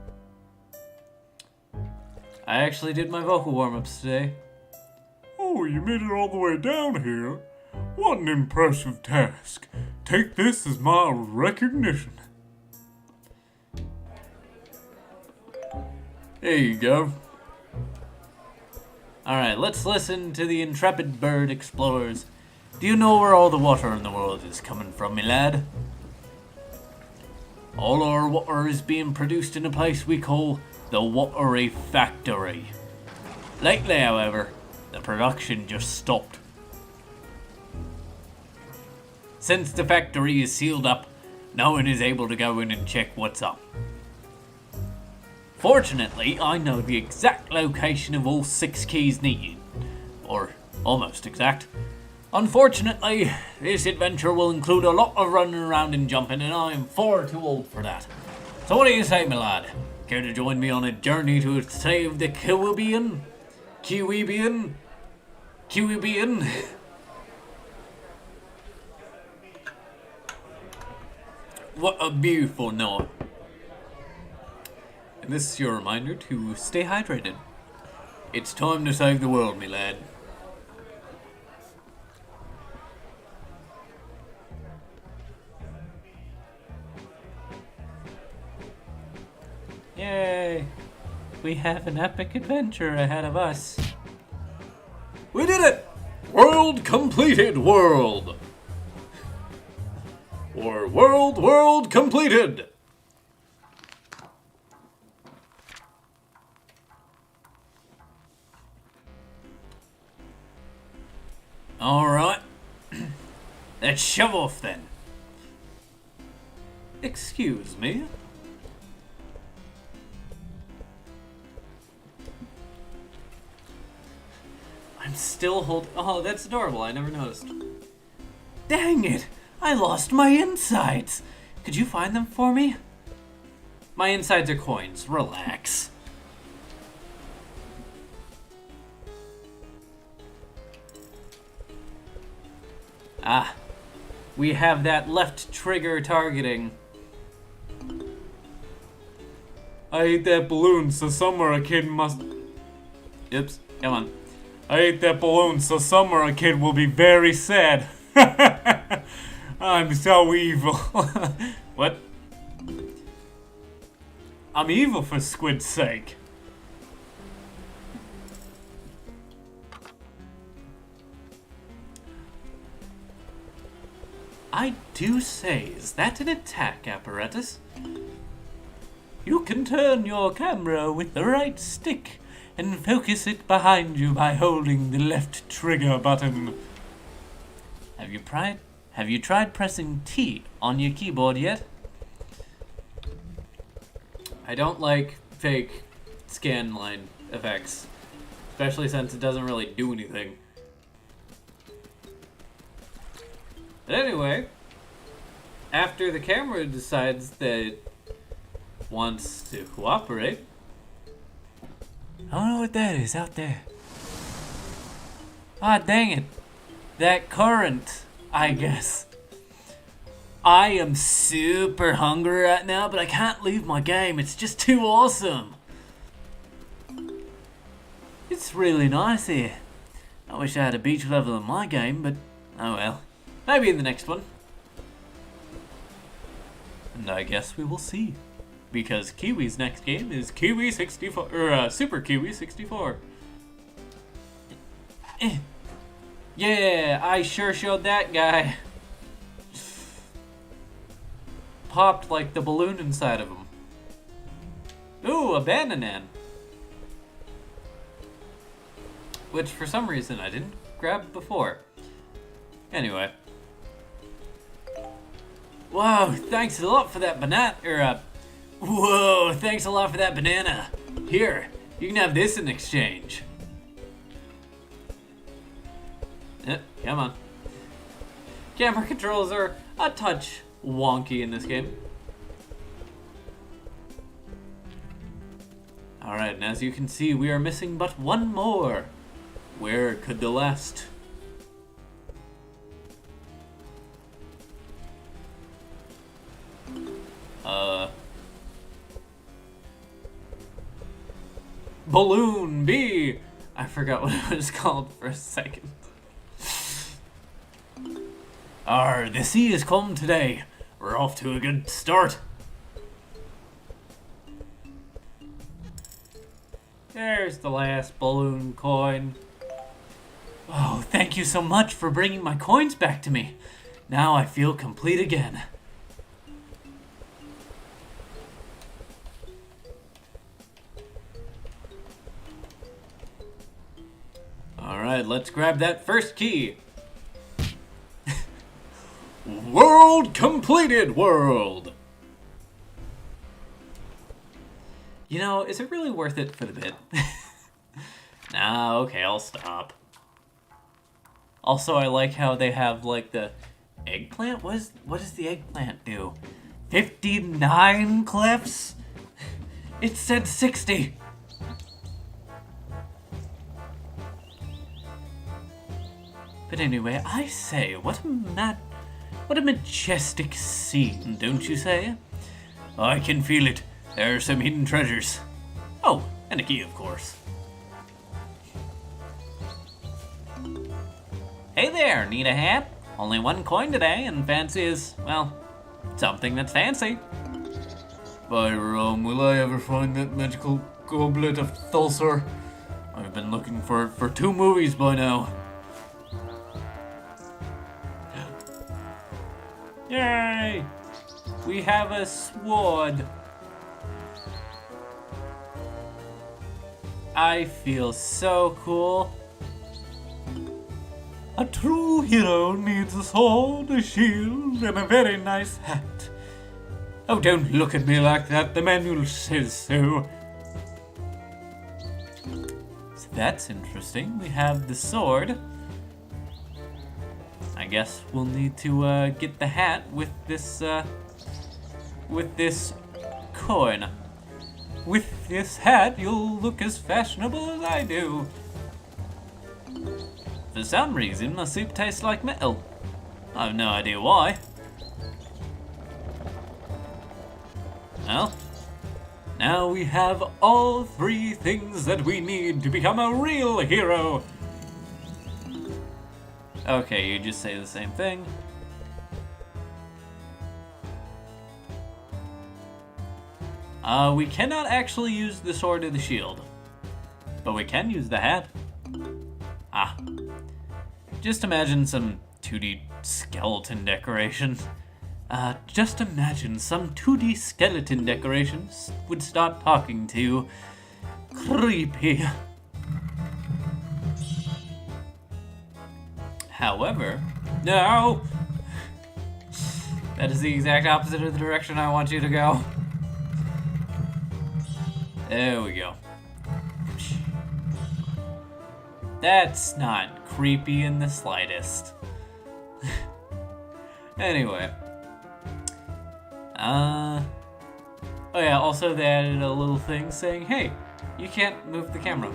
I actually did my vocal warm-ups today. Oh, you made it all the way down here. What an impressive task. Take this as my recognition. There you go. Alright, let's listen to the intrepid bird explorers. Do you know where all the water in the world is coming from, me lad? All our water is being produced in a place we call the Watery Factory. Lately, however, the production just stopped. Since the factory is sealed up, no one is able to go in and check what's up. Fortunately, I know the exact location of all 6 keys needed. Or almost exact. Unfortunately, this adventure will include a lot of running around and jumping, and I am far too old for that. So what do you say, my lad? Care to join me on a journey to save the Kiwibian? Kiwibian? What a beautiful night. And this is your reminder to stay hydrated. It's time to save the world, me lad. Yay! We have an epic adventure ahead of us. We did it! World completed, world! Or world completed! Alright. Let's shove off then. Excuse me? I'm still holding... Oh, that's adorable. I never noticed. Dang it! I lost my insides. Could you find them for me? My insides are coins. Relax. Ah. We have that left trigger targeting. I ate that balloon, so somewhere a kid must... Oops. Come on. I ate that balloon, so somewhere a kid will be very sad. I'm so evil. What? I'm evil for Squid's sake. I do say, is that an attack apparatus? You can turn your camera with the right stick and focus it behind you by holding the left trigger button. Have you tried pressing T on your keyboard yet? I don't like fake scan line effects, especially since it doesn't really do anything. But anyway, after the camera decides that it wants to cooperate. I don't know what that is out there. Ah, dang it. That current, I guess. I am super hungry right now, but I can't leave my game. It's just too awesome. It's really nice here. I wish I had a beach level in my game, but oh well. Maybe in the next one. And I guess we will see. Because Kiwi's next game is Kiwi 64, or Super Kiwi 64. Yeah, I sure showed that guy. Popped like the balloon inside of him. Ooh, a bananan. Which for some reason I didn't grab before. Anyway. Whoa, thanks a lot for that banana, whoa, thanks a lot for that banana. Here, you can have this in exchange. Come on. Camera controls are a touch wonky in this game. Alright, and as you can see, we are missing but one more. Where could the last... Balloon B! I forgot what it was called for a second. The sea has come today. We're off to a good start. There's the last balloon coin. Oh, thank you so much for bringing my coins back to me. Now I feel complete again. Alright, let's grab that first key. World completed, world. You know, is it really worth it for the bit? Nah, okay, I'll stop. Also, I like how they have, like, the eggplant. What does the eggplant do? 59 clefs? It said 60. But anyway, I say, what a majestic scene, don't you say? I can feel it. There are some hidden treasures. Oh, and a key, of course. Hey there, need a hat? Only one coin today, and fancy is, well, something that's fancy. By Rome, will I ever find that magical goblet of Thulsar? I've been looking for it for 2 movies by now. Yay! We have a sword. I feel so cool. A true hero needs a sword, a shield, and a very nice hat. Oh, don't look at me like that. The manual says so. So that's interesting. We have the sword. I guess we'll need to get the hat with this coin. With this hat, you'll look as fashionable as I do. For some reason, my soup tastes like metal. I have no idea why. Well, now we have all 3 things that we need to become a real hero. Okay, you just say the same thing. We cannot actually use the sword or the shield, but we can use the hat. Ah. Just imagine some 2D skeleton decoration. Just imagine some 2D skeleton decorations would start talking to you. Creepy. However, no! That is the exact opposite of the direction I want you to go. There we go. That's not creepy in the slightest. Anyway. Oh yeah, also they added a little thing saying, hey, you can't move the camera.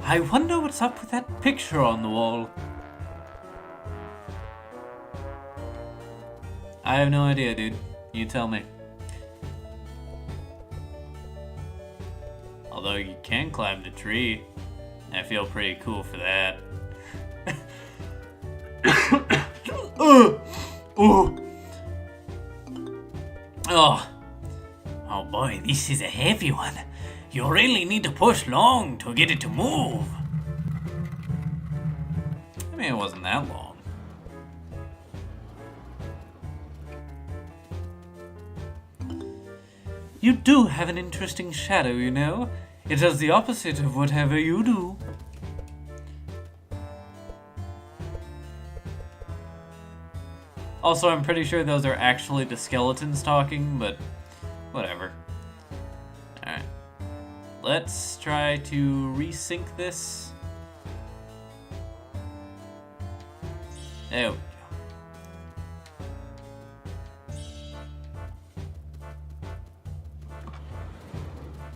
I wonder what's up with that picture on the wall. I have no idea, dude. You tell me. Although you can climb the tree. I feel pretty cool for that. Oh boy, this is a heavy one. You really need to push long to get it to move. I mean, it wasn't that long. You do have an interesting shadow, you know. It does the opposite of whatever you do. Also, I'm pretty sure those are actually the skeletons talking, but whatever. Alright. Let's try to resync this. There we go.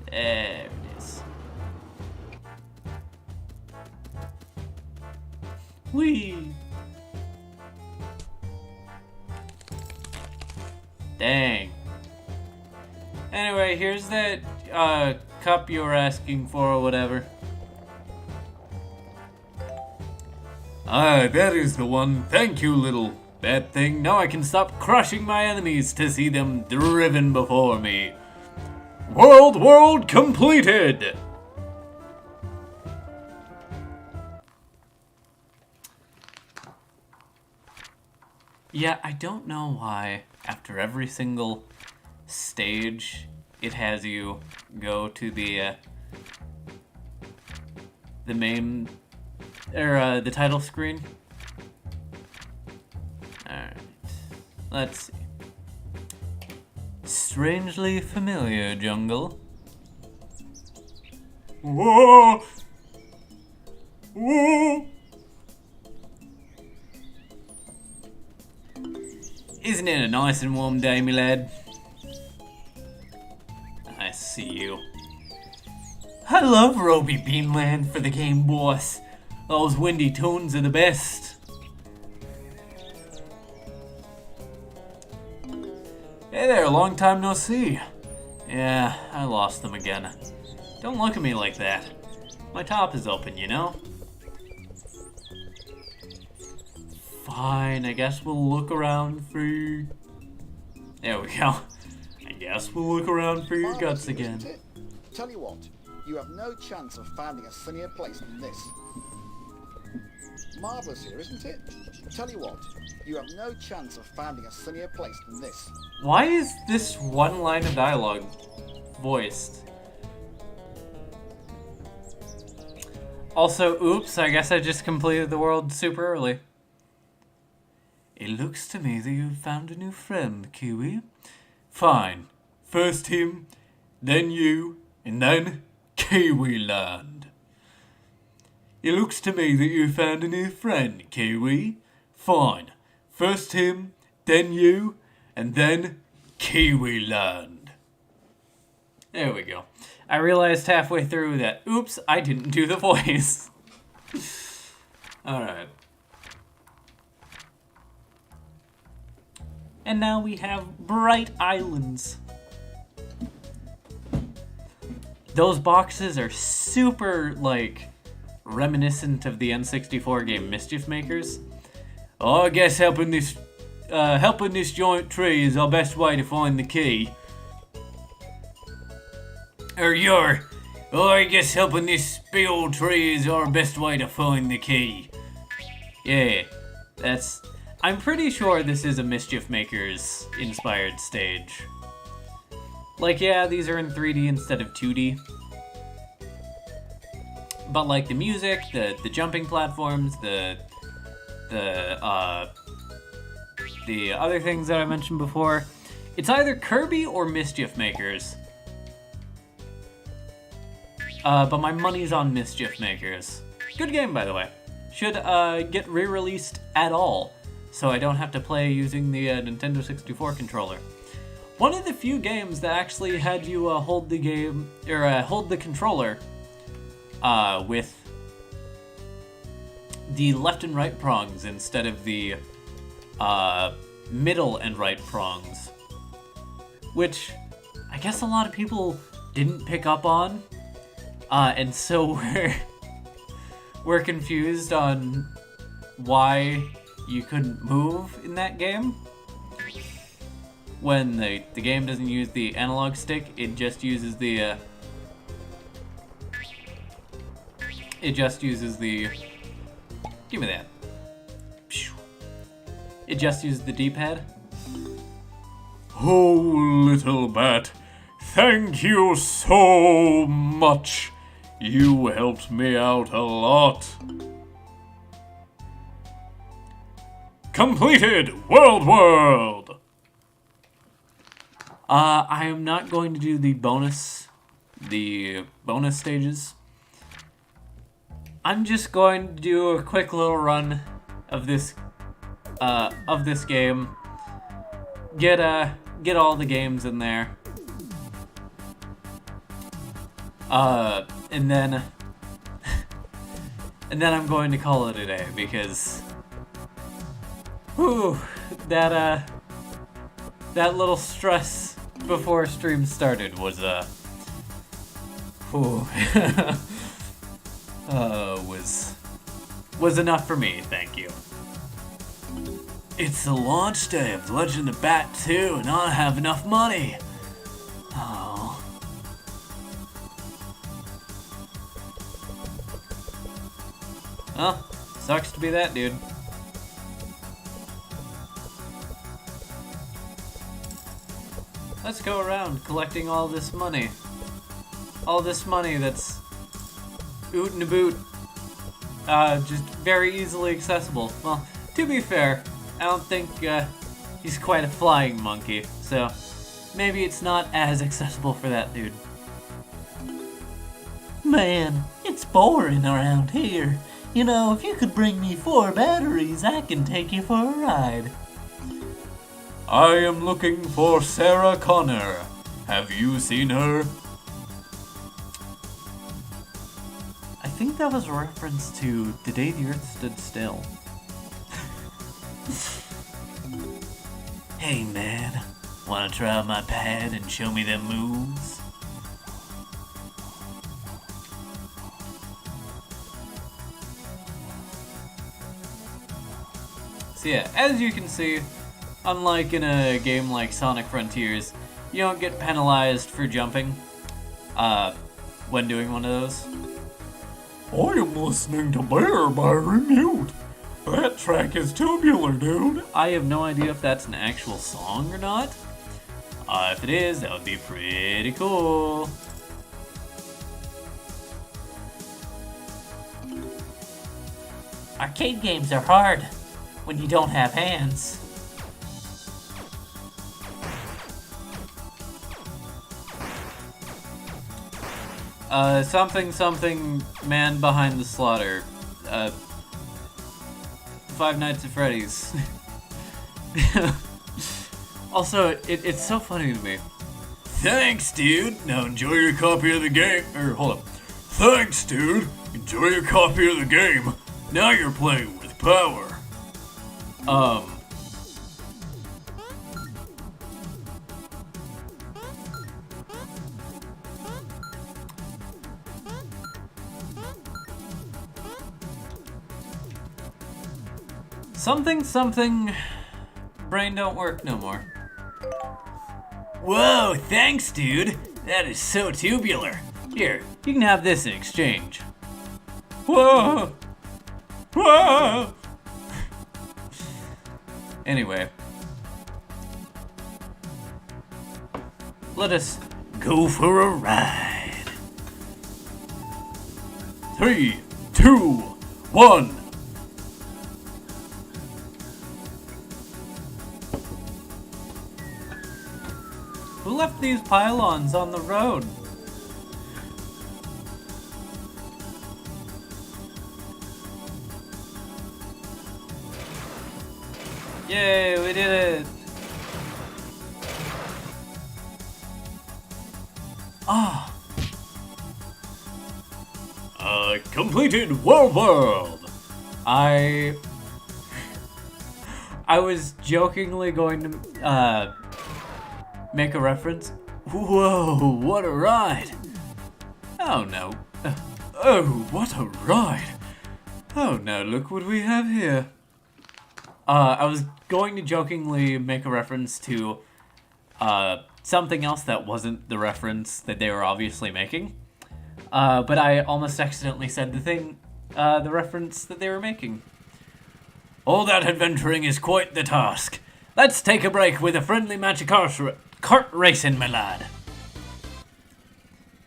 There it is. Whee! Dang. Anyway, here's that cup you were asking for or whatever. Ah, that is the one. Thank you, little bad thing. Now I can stop crushing my enemies to see them driven before me. World completed! Yeah, I don't know why after every single stage it has you go to the main or the title screen. Alright. Let's see. Strangely familiar, jungle. Whoa! Whoa! Isn't it a nice and warm day, me lad? I see you. I love Roby Beanland for the game, boss. Those windy tunes are the best. Hey there, long time no see. Yeah, I lost them again. Don't look at me like that. My top is open, you know? Fine, I guess we'll look around for you. There we go. I guess we'll look around for your guts again. Tell you what, you have no chance of finding a sunnier place than this. Marvellous here, isn't it? Tell you what, you have no chance of finding a sunnier place than this. Why is this one line of dialogue voiced? Also, oops, I guess I just completed the world super early. It looks to me that you've found a new friend, Kiwi. Fine. First him, then you, and then Kiwi Land. It looks to me that you found a new friend, Kiwi. Fine. First him, then you, and then Kiwi Land. There we go. I realized halfway through that, oops, I didn't do the voice. Alright. And now we have Bright Islands. Those boxes are super, like, reminiscent of the N64 game Mischief Makers. Oh, I guess helping this joint tree is our best way to find the key. Well, I guess helping this big old tree is our best way to find the key. Yeah, I'm pretty sure this is a Mischief Makers inspired stage. Like, yeah, these are in 3D instead of 2D. But like the music, the jumping platforms, the other things that I mentioned before, it's either Kirby or Mischief Makers. But my money's on Mischief Makers. Good game, by the way. Should get re-released at all, so I don't have to play using the Nintendo 64 controller. One of the few games that actually had you hold the game, or hold the controller with the left and right prongs instead of the middle and right prongs. Which I guess a lot of people didn't pick up on, and so we're confused on why you couldn't move in that game. When the game doesn't use the analog stick, it just uses the give me that. It just uses the D-pad. Oh, little bat, thank you so much. You helped me out a lot. Completed World! I am not going to do the bonus stages. I'm just going to do a quick little run of this game. Get all the games in there. And then I'm going to call it a day because that little stress before stream started was was enough for me, thank you. It's the launch day of Legend of Bat 2 and I don't have enough money. Oh. Well, sucks to be that dude. Let's go around collecting all this money. All this money that's oot and a boot. Just very easily accessible. Well, to be fair, I don't think he's quite a flying monkey, so maybe it's not as accessible for that dude. Man, it's boring around here. You know, if you could bring me 4 batteries, I can take you for a ride. I am looking for Sarah Connor. Have you seen her? I think that was a reference to The Day the Earth Stood Still. Hey man, wanna try out my pad and show me them moves? So yeah, as you can see, unlike in a game like Sonic Frontiers, you don't get penalized for jumping when doing one of those. I am listening to Bear by Remute. That track is tubular, dude. I have no idea if that's an actual song or not. If it is, that would be pretty cool. Arcade games are hard when you don't have hands. Something, man behind the slaughter. Five Nights at Freddy's. Also, it's so funny to me. Thanks, dude. Now enjoy your copy of the game. Hold up. Thanks, dude. Enjoy your copy of the game. Now you're playing with power. Something, brain don't work no more. Whoa, thanks, dude. That is so tubular. Here, you can have this in exchange. Whoa! Whoa! Anyway. Let us go for a ride. 3, 2, 1. Who left these pylons on the road? Yay, we did it! Ah! Completed world! I was jokingly going to make a reference. Whoa, what a ride! Oh no. Oh, what a ride! Oh no, look what we have here. I was going to jokingly make a reference to something else that wasn't the reference that they were obviously making. But I almost accidentally said the reference that they were making. All that adventuring is quite the task. Let's take a break with a friendly magic kart racing, my lad.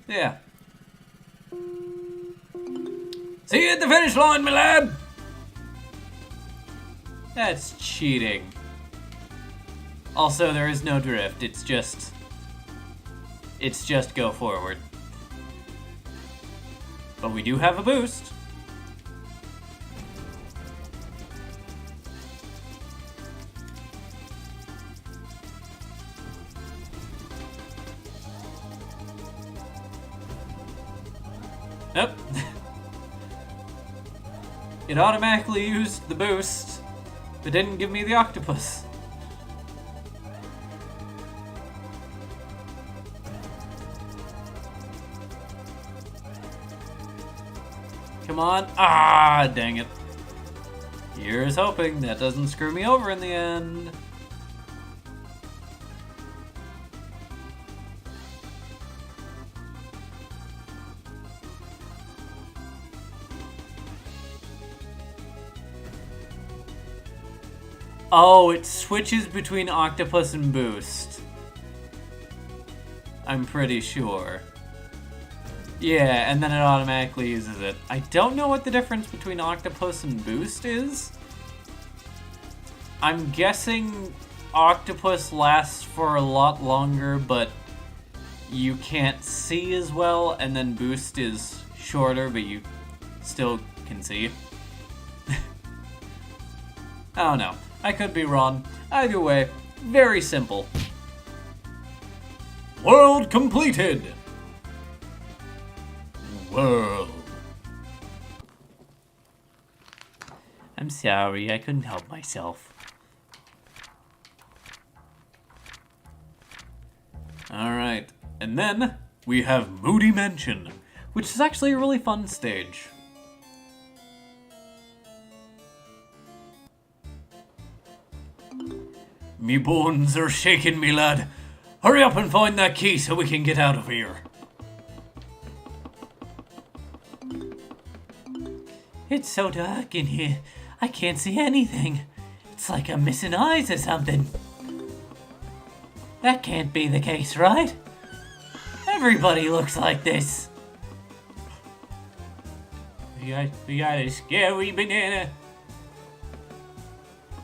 Yeah. See you at the finish line, my lad. That's cheating. Also, there is no drift. It's just go forward. But we do have a boost. Nope. It automatically used the boost, but didn't give me the octopus. Come on. Ah, dang it. Here's hoping that doesn't screw me over in the end. Oh, it switches between octopus and boost. I'm pretty sure. Yeah, and then it automatically uses it. I don't know what the difference between octopus and boost is. I'm guessing octopus lasts for a lot longer, but you can't see as well, and then boost is shorter, but you still can see. I don't know. I could be wrong. Either way, very simple. World completed. World. I'm sorry, I couldn't help myself. Alright, and then we have Moody Mansion, which is actually a really fun stage. Me bones are shaking, me lad. Hurry up and find that key so we can get out of here. It's so dark in here. I can't see anything. It's like I'm missing eyes or something. That can't be the case, right? Everybody looks like this. We got a scary banana.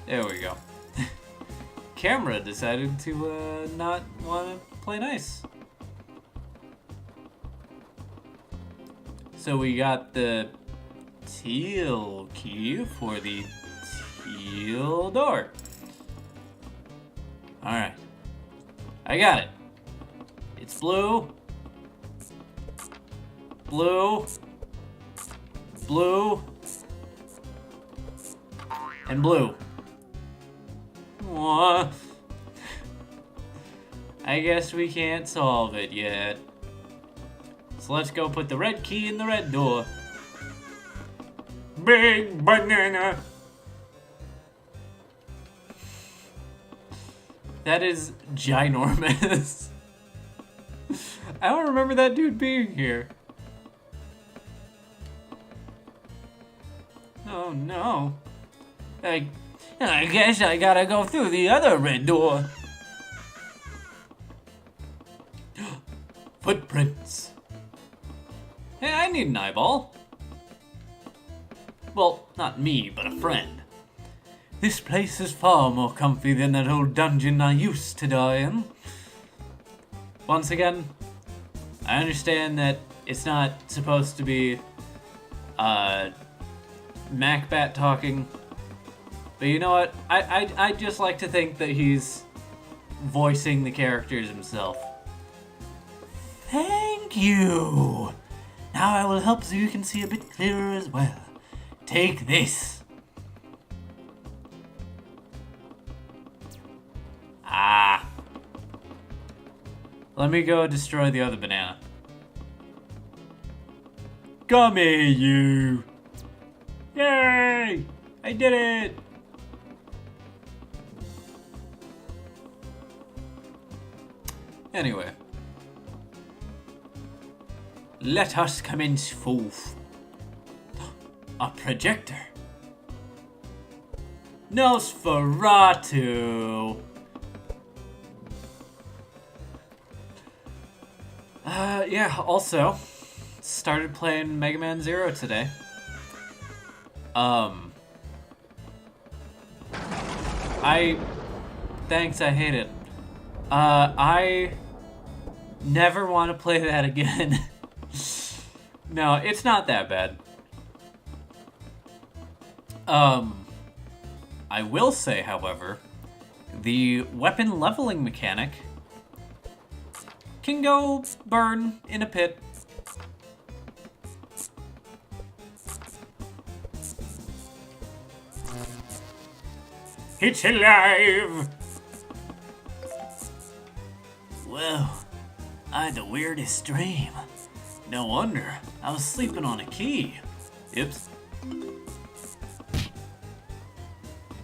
There we go. Camera decided to not want to play nice. So we got the teal key for the teal door. Alright. I got it. It's blue. Blue. Blue. And blue. Aww. I guess we can't solve it yet. So let's go put the red key in the red door. Big banana. That is ginormous. I don't remember that dude being here. Oh no. I guess I gotta go through the other red door. Footprints. Hey, I need an eyeball. Well, not me, but a friend. This place is far more comfy than that old dungeon I used to die in. Once again, I understand that it's not supposed to be MacBat talking, but you know what? I just like to think that he's voicing the characters himself. Thank you! Now I will help so you can see a bit clearer as well. Take this. Ah. Let me go destroy the other banana. Come here, you! Yay! I did it! Anyway. Let us commence forth. A projector. Nosferatu. Yeah, also, started playing Mega Man Zero today. Thanks, I hate it. I never want to play that again. No, it's not that bad. I will say, however, the weapon leveling mechanic can go burn in a pit. It's alive! Whoa, I had the weirdest dream. No wonder, I was sleeping on a key. Oops.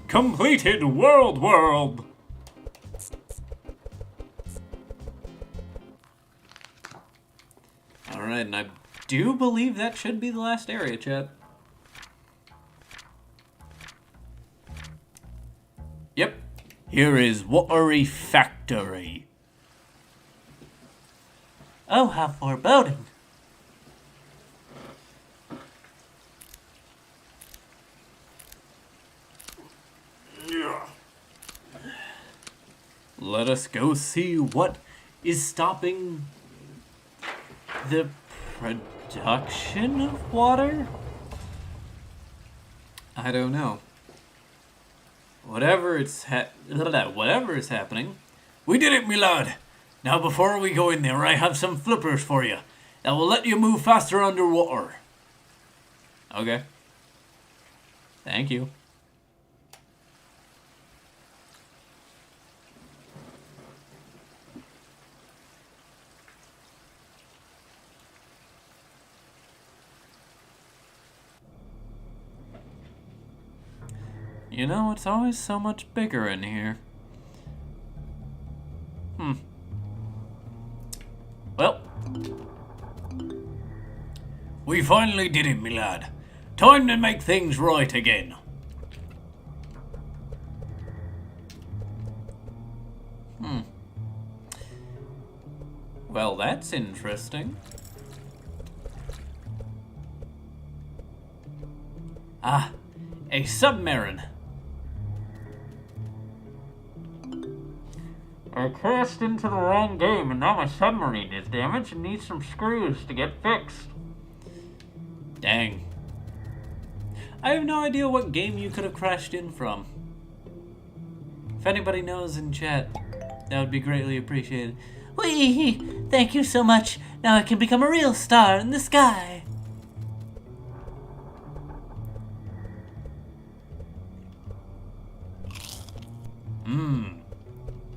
Completed world! Alright, and I do believe that should be the last area, chat. Yep. Here is Watery Factory. Oh, how foreboding. Let us go see what is stopping the production of water? I don't know. Whatever is happening. We did it, me lad! Now before we go in there, I have some flippers for you that will let you move faster underwater. Okay. Thank you. You know, it's always so much bigger in here. Well. We finally did it, me lad. Time to make things right again. Well, that's interesting. Ah, a submarine. I crashed into the wrong game and now my submarine is damaged and needs some screws to get fixed. Dang. I have no idea what game you could have crashed in from. If anybody knows in chat, that would be greatly appreciated. Whee! Thank you so much. Now I can become a real star in the sky.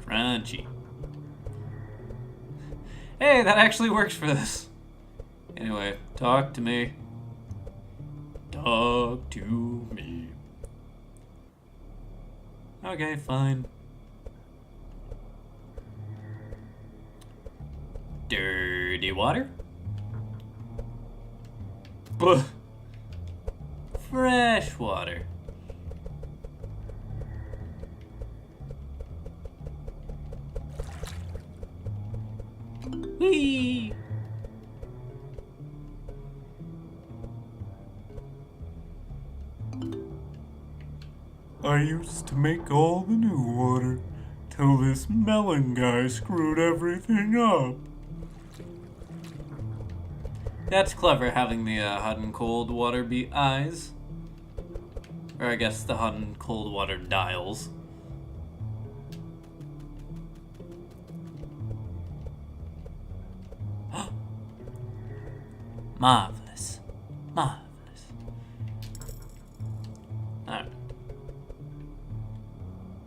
Crunchy. Hey, that actually works for this. Anyway, talk to me. Talk to me. Okay, fine. Dirty. Dirty water. Buh. Fresh water. Whee! I used to make all the new water, till this melon guy screwed everything up. That's clever, having the hot and cold water be eyes. Or I guess the hot and cold water dials. Marvelous. Marvelous. Alright.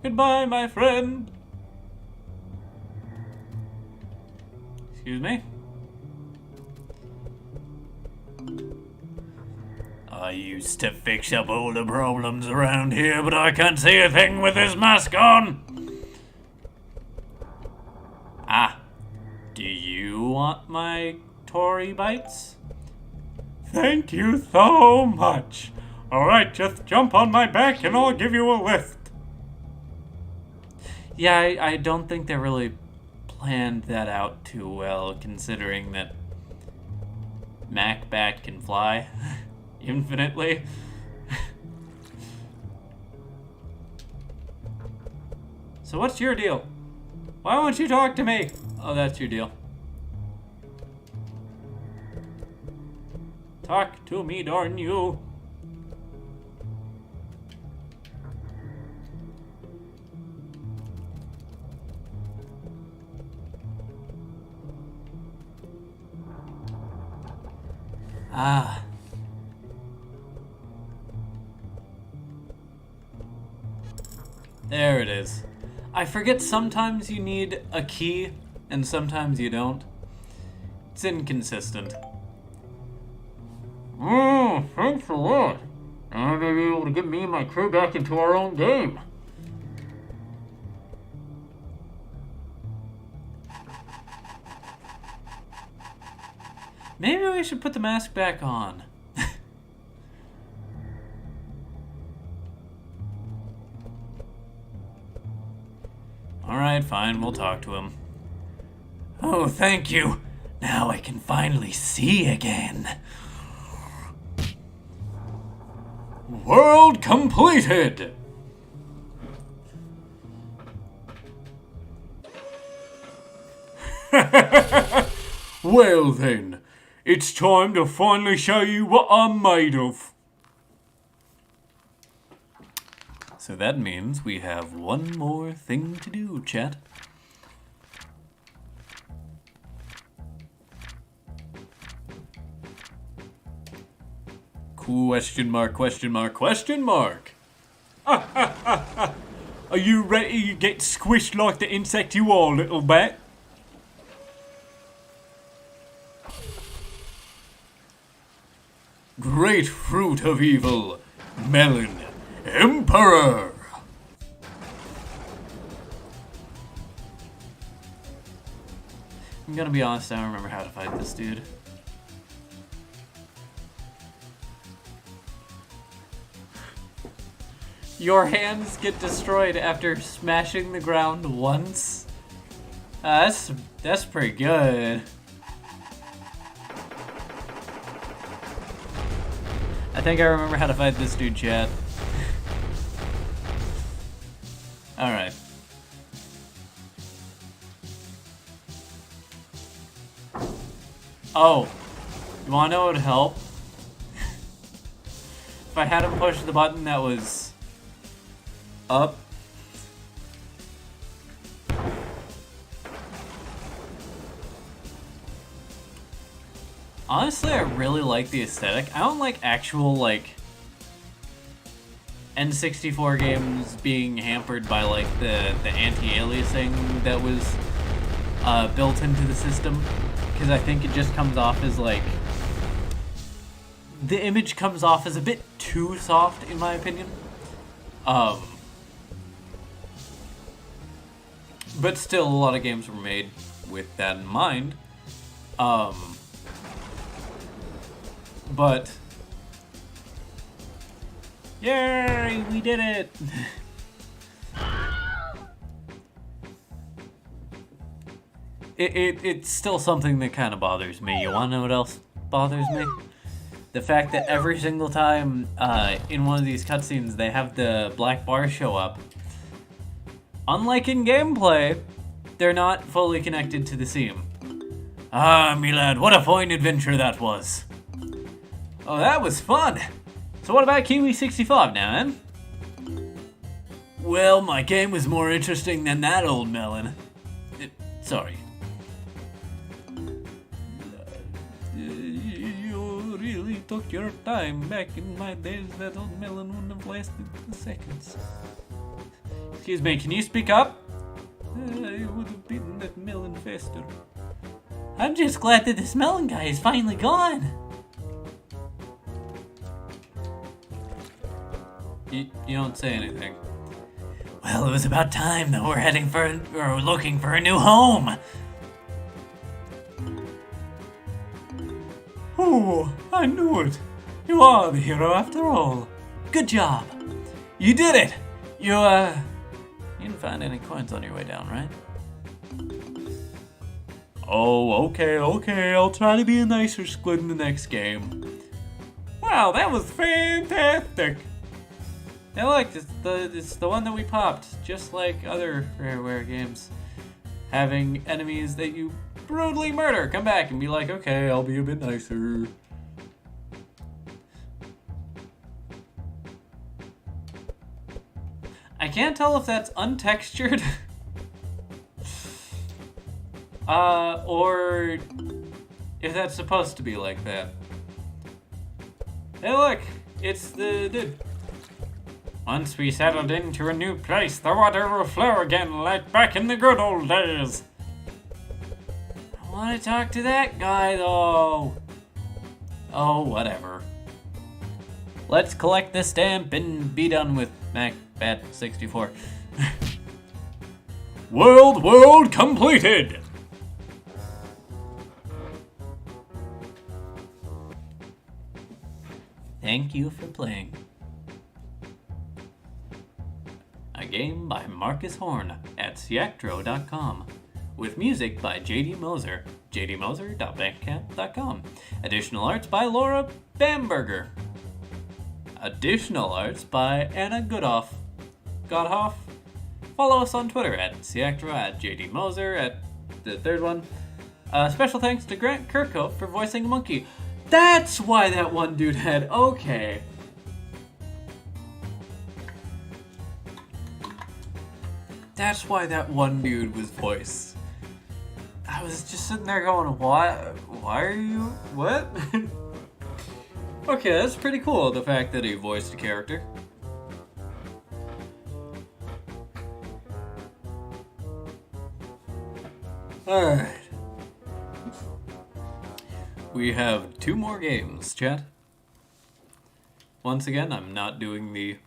Goodbye, my friend. Excuse me? I used to fix up all the problems around here, but I can't see a thing with this mask on. Ah. Do you want my Toree bites? Thank you so much. Alright, just jump on my back and I'll give you a lift. Yeah, I don't think they really planned that out too well, considering that MacBat can fly infinitely. So what's your deal? Why won't you talk to me? Oh, that's your deal. Talk to me, darn you. Ah. There it is. I forget sometimes you need a key and sometimes you don't. It's inconsistent. Oh, thanks a lot. I may be able to get me and my crew back into our own game. Maybe we should put the mask back on. Alright, fine, we'll talk to him. Oh, thank you. Now I can finally see again. World completed! Well then, it's time to finally show you what I'm made of. So that means we have one more thing to do, chat. Question mark, question mark, question mark. Are you ready to get squished like the insect you are, little bat? Great fruit of evil, Melon Emperor. I'm gonna be honest, I don't remember how to fight this dude. Your hands get destroyed after smashing the ground once. That's pretty good. I think I remember how to fight this dude, chat. Alright. Oh. You wanna know what would help? If I had him push the button that was up. Honestly, I really like the aesthetic. I don't like actual, like, N64 games being hampered by, like, the anti-aliasing that was built into the system. Because I think it just comes off as, like, the image comes off as a bit too soft, in my opinion. But still, a lot of games were made with that in mind. But yay, we did it. It's still something that kind of bothers me. You want to know what else bothers me? The fact that every single time in one of these cutscenes they have the black bar show up. Unlike in gameplay, they're not fully connected to the scene. Ah, me lad, what a fine adventure that was. Oh, that was fun. So what about Kiwi 65 now, eh? Well, my game was more interesting than that old melon. Sorry. You really took your time. Back in my days, that old melon wouldn't have lasted seconds. Excuse me, can you speak up? I would have beaten that melon faster. I'm just glad that this melon guy is finally gone. You don't say anything. Well, it was about time that we're looking for a new home. Oh, I knew it. You are the hero after all. Good job. You did it. You didn't find any coins on your way down, right? Oh, okay. I'll try to be a nicer squid in the next game. Wow, that was fantastic. Now look, it's the one that we popped, just like other Rareware games. Having enemies that you brutally murder come back and be like, okay, I'll be a bit nicer. I can't tell if that's untextured or if that's supposed to be like that. Hey look, it's the dude. Once we settled into a new place, the water will flow again like back in the good old days. I want to talk to that guy though. Oh, whatever. Let's collect this stamp and be done with MacBat 64. World completed! Thank you for playing. A game by Marcus Horn at Siactro.com. With music by JD Moser, jdmoser.bandcamp.com. Additional arts by Laura Bamberger. Additional arts by Anna Godhoff. Follow us on Twitter at Siactro, at JD Moser, at the third one. Special thanks to Grant Kirkhope for voicing Monkey. That's why that one dude had. Okay. That's why that one dude was voiced. I was just sitting there going, why are you, what? Okay, that's pretty cool, the fact that he voiced a character. Alright. We have 2 more games, chat. Once again, I'm not doing the...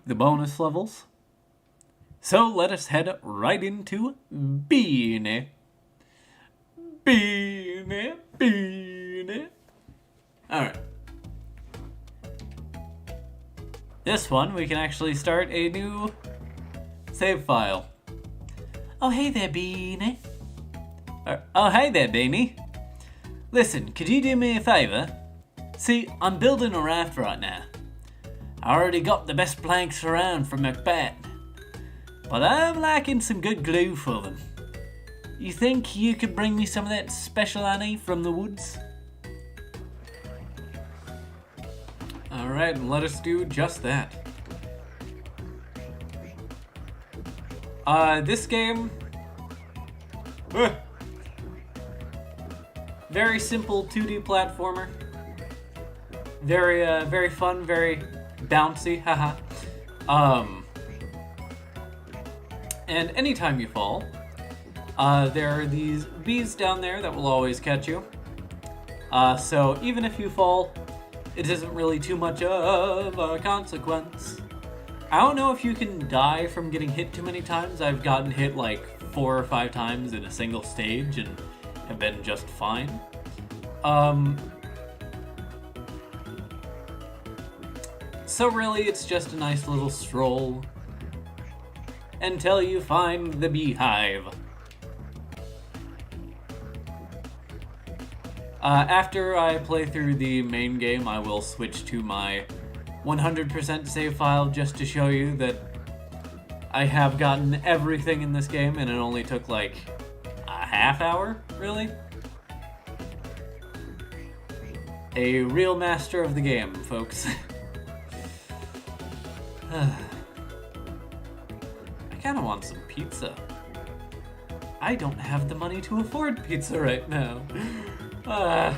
the bonus levels. So let us head right into Beeny. Alright. This one, we can actually start a new save file. Oh, hey there, Beeny. Oh, hey there, Beeny. Listen, could you do me a favor? See, I'm building a raft right now. I already got the best planks around from MacBat, but I'm lacking some good glue for them. You think you could bring me some of that special honey from the woods? Alright, let us do just that. This game... very simple 2D platformer. Very fun, very bouncy, haha. And anytime you fall, there are these bees down there that will always catch you. So even if you fall, it isn't really too much of a consequence. I don't know if you can die from getting hit too many times. I've gotten hit like 4 or 5 times in a single stage and have been just fine. So really, it's just a nice little stroll until you find the beehive. After I play through the main game, I will switch to my 100% save file just to show you that I have gotten everything in this game and it only took like a half hour, really. A real master of the game, folks. I kinda want some pizza. I don't have the money to afford pizza right now. But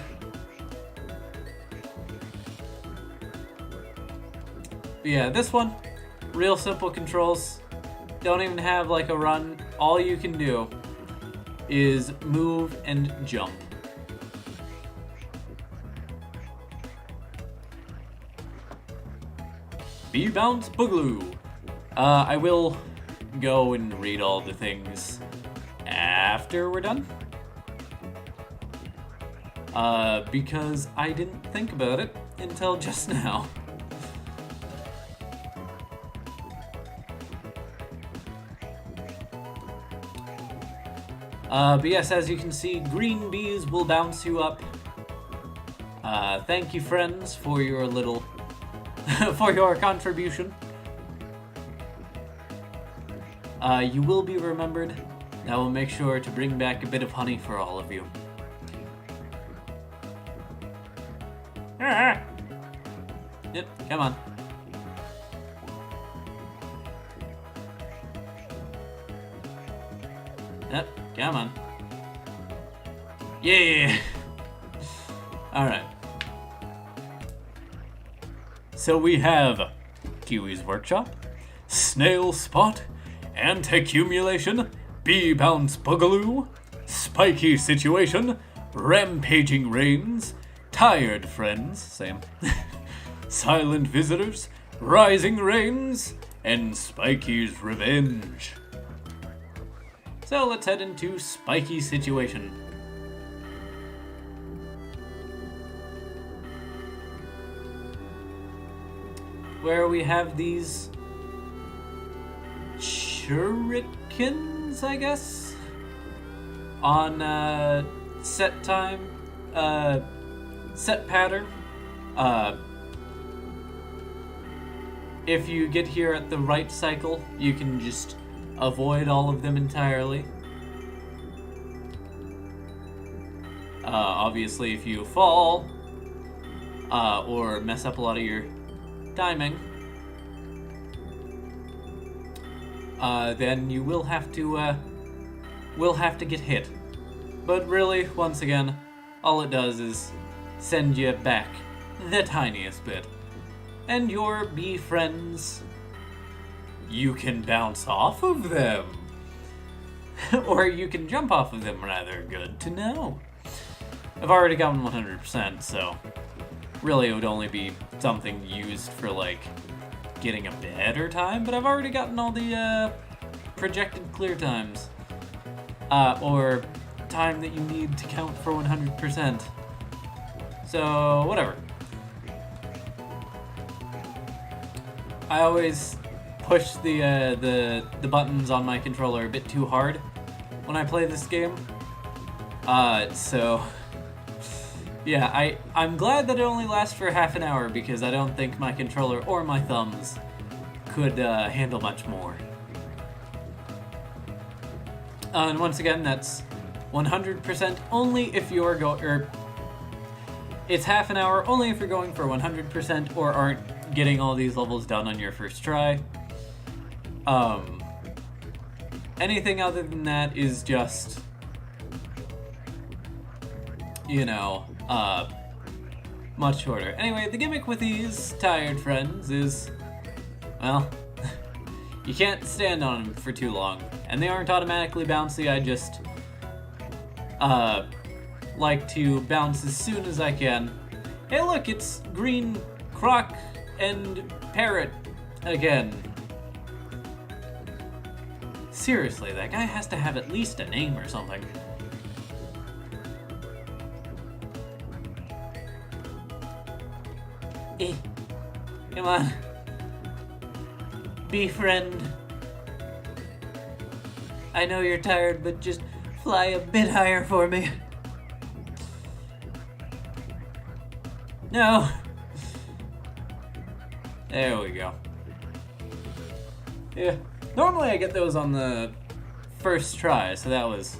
yeah, this one, real simple controls. Don't even have like a run. All you can do is move and jump. Bee Bounce Boogaloo. I will go and read all the things after we're done. Because I didn't think about it until just now. But yes, as you can see, green bees will bounce you up. Thank you, friends, for your little, for your contribution. You will be remembered. I will make sure to bring back a bit of honey for all of you. Yep, come on. Yep, come on. Yeah! Alright. So we have Kiwi's Workshop, Snail Spot, Anti-Accumulation, Bee Bounce Boogaloo, Spiky Situation, Rampaging Rains, Tired Friends, same, Silent Visitors, Rising Rains, and Spiky's Revenge. So let's head into Spiky Situation. Where we have these shurikens, I guess, on set time, set pattern. If you get here at the right cycle, you can just avoid all of them entirely. Obviously, if you fall or mess up a lot of your timing, then you will have to get hit. But really, once again, all it does is send you back the tiniest bit. And your bee friends, you can bounce off of them. Or you can jump off of them, rather. Good to know. I've already gotten 100%, so really it would only be something used for, like, getting a better time, but I've already gotten all the projected clear times. Or time that you need to count for 100%. So, whatever. I always push the buttons on my controller a bit too hard when I play this game. So yeah, I'm glad that it only lasts for half an hour because I don't think my controller or my thumbs could handle much more. And once again, that's 100% only if you're it's half an hour only if you're going for 100% or aren't getting all these levels done on your first try. Anything other than that is just, you know, much shorter. Anyway, the gimmick with these tired friends is, well, you can't stand on them for too long. And they aren't automatically bouncy, I just like to bounce as soon as I can. Hey look, it's Green Croc and Parrot again. seriously, that guy has to have at least a name or something. Come on. Befriend. I know you're tired, but just fly a bit higher for me. No. There we go. Yeah. Normally I get those on the first try, so that was...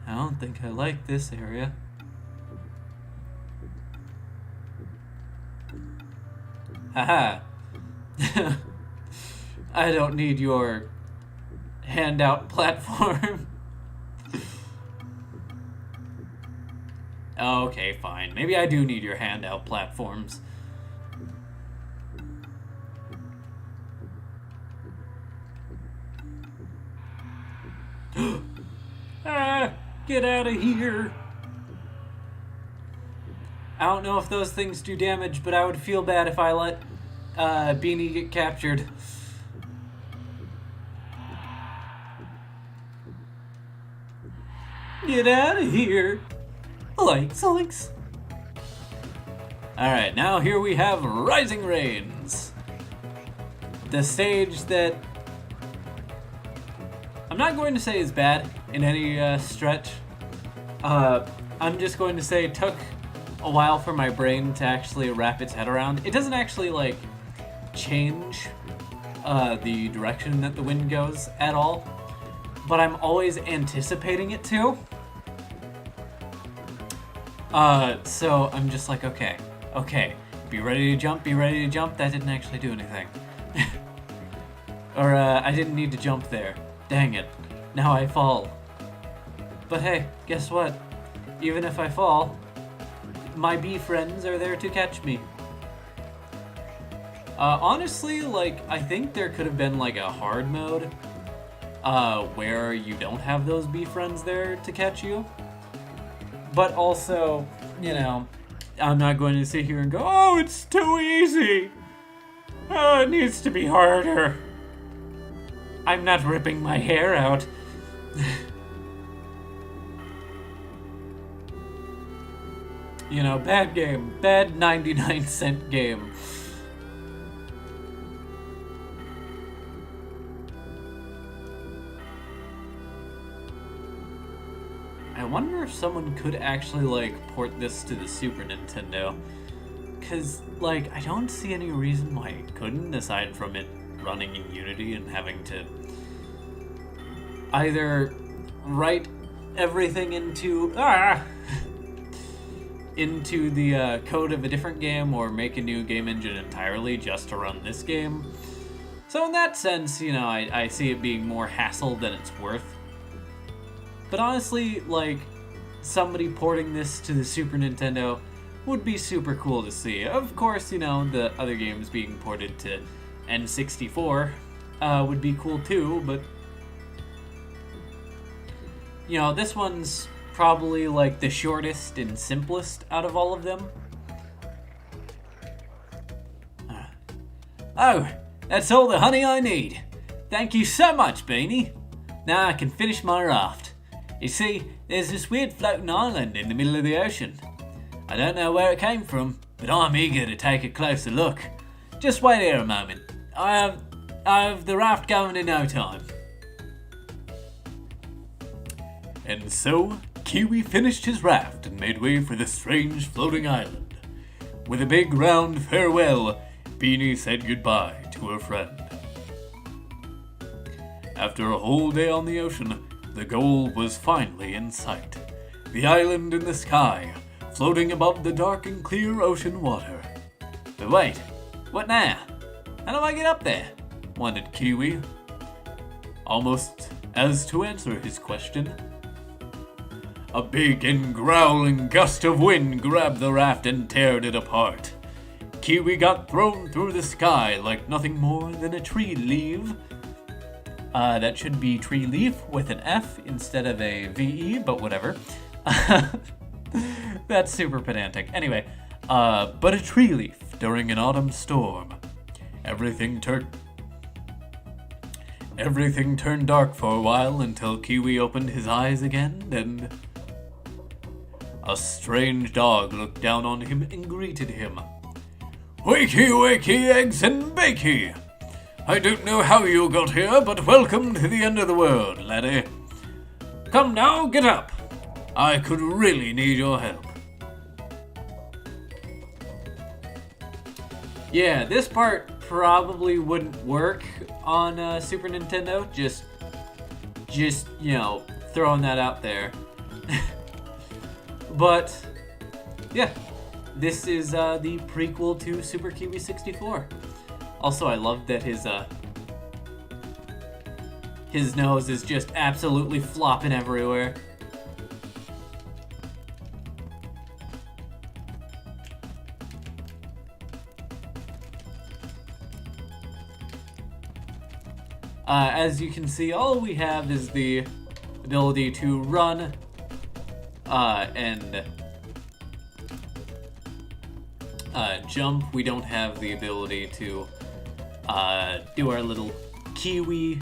I don't think I like this area. Haha. I don't need your handout platform. Okay, fine. Maybe I do need your handout platforms. Get out of here. I don't know if those things do damage, but I would feel bad if I let Beeny get captured. Get out of here. Zoinks. Alright, now here we have Rising Rains. The stage that I'm not going to say is bad in any stretch. I'm just going to say it took a while for my brain to actually wrap its head around. It doesn't actually, like, change the direction that the wind goes at all, but I'm always anticipating it to. So I'm just like, okay, be ready to jump, that didn't actually do anything. Or, I didn't need to jump there. Dang it, now I fall. But hey, guess what? Even if I fall, my bee friends are there to catch me. Honestly, like, I think there could have been, like, a hard mode, where you don't have those bee friends there to catch you. But also, you know, I'm not going to sit here and go, oh, it's too easy. Oh, it needs to be harder. I'm not ripping my hair out. You know, bad game. Bad 99-cent game. I wonder if someone could actually, like, port this to the Super Nintendo. Cause, like, I don't see any reason why it couldn't, aside from it running in Unity and having to either write everything into into the code of a different game or make a new game engine entirely just to run this game. So in that sense, you know, I see it being more hassle than it's worth. But honestly, like, somebody porting this to the Super Nintendo would be super cool to see. Of course, you know, the other games being ported to N64 would be cool too, but you know, this one's probably like the shortest and simplest out of all of them. Oh, that's all the honey I need. Thank you so much, Beeny. Now I can finish my raft. You see, there's this weird floating island in the middle of the ocean. I don't know where it came from, but I'm eager to take a closer look. Just wait here a moment. I have the raft going in no time. And so, Kiwi finished his raft and made way for the strange floating island. With a big round farewell, Beeny said goodbye to her friend. After a whole day on the ocean, the goal was finally in sight. The island in the sky, floating above the dark and clear ocean water. But wait, what now? How do I get up there? Wondered Kiwi. Almost as to answer his question, a big and growling gust of wind grabbed the raft and teared it apart. Kiwi got thrown through the sky like nothing more than a tree leaf. That should be tree leaf with an F instead of a VE, but whatever. That's super pedantic. Anyway, but a tree leaf during an autumn storm. Everything turned dark for a while until Kiwi opened his eyes again, and a strange dog looked down on him and greeted him. Wakey, wakey, eggs and bakey! I don't know how you got here, but welcome to the end of the world, laddie. Come now, get up. I could really need your help. Yeah, this part probably wouldn't work on Super Nintendo. Just you know, throwing that out there. But yeah, this is the prequel to Super Kiwi 64. Also, I love that his nose is just absolutely flopping everywhere. As you can see, all we have is the ability to run and jump. We don't have the ability to do our little Kiwi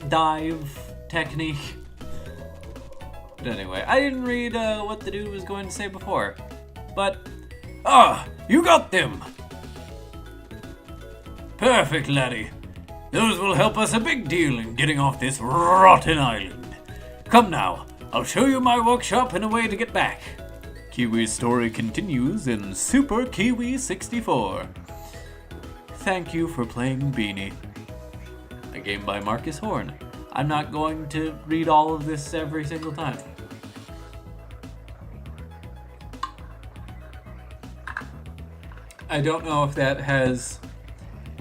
dive technique. But anyway, I didn't read what the dude was going to say before. But, You got them! Perfect, laddie. Those will help us a big deal in getting off this rotten island. Come now, I'll show you my workshop and a way to get back. Kiwi's story continues in Super Kiwi 64. Thank you for playing Beeny, a game by Marcus Horn. I'm not going to read all of this every single time. I don't know if that has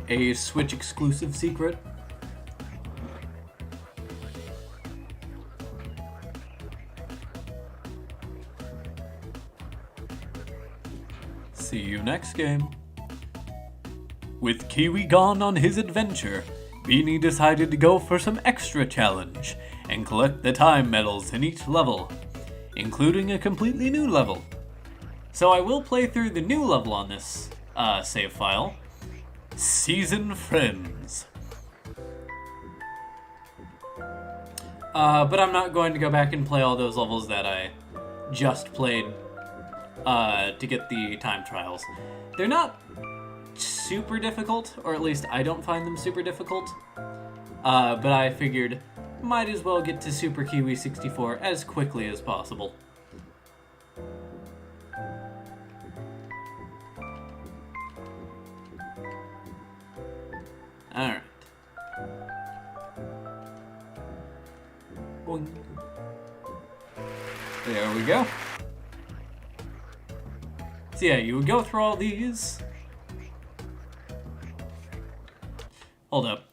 a Switch exclusive secret. See you next game. With Kiwi gone on his adventure, Beeny decided to go for some extra challenge and collect the time medals in each level, including a completely new level. So I will play through the new level on this save file, Season Friends. But I'm not going to go back and play all those levels that I just played to get the time trials. They're not super difficult, or at least I don't find them super difficult. But I figured might as well get to Super Kiwi 64 as quickly as possible. Alright. Boing. There we go. So yeah, you would go through all these. Hold up.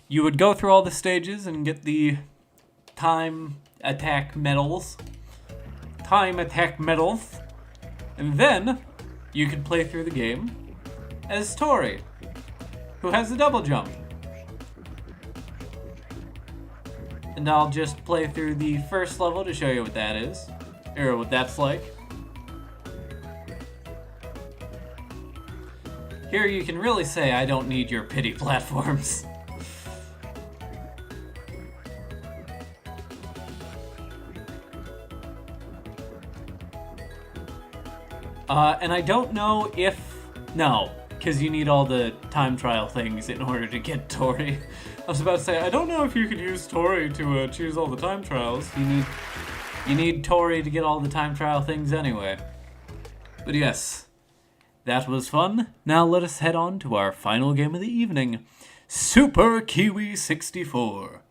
You would go through all the stages and get the time attack medals. And then you could play through the game as Toree, who has the double jump. And I'll just play through the first level to show you what that is, or what that's like. Here you can really say I don't need your pity platforms. And I don't know if... No, because you need all the time trial things in order to get Toree. I was about to say, I don't know if you could use Toree to choose all the time trials. You need Toree to get all the time trial things anyway. But yes, that was fun. Now let us head on to our final game of the evening, Super Kiwi 64.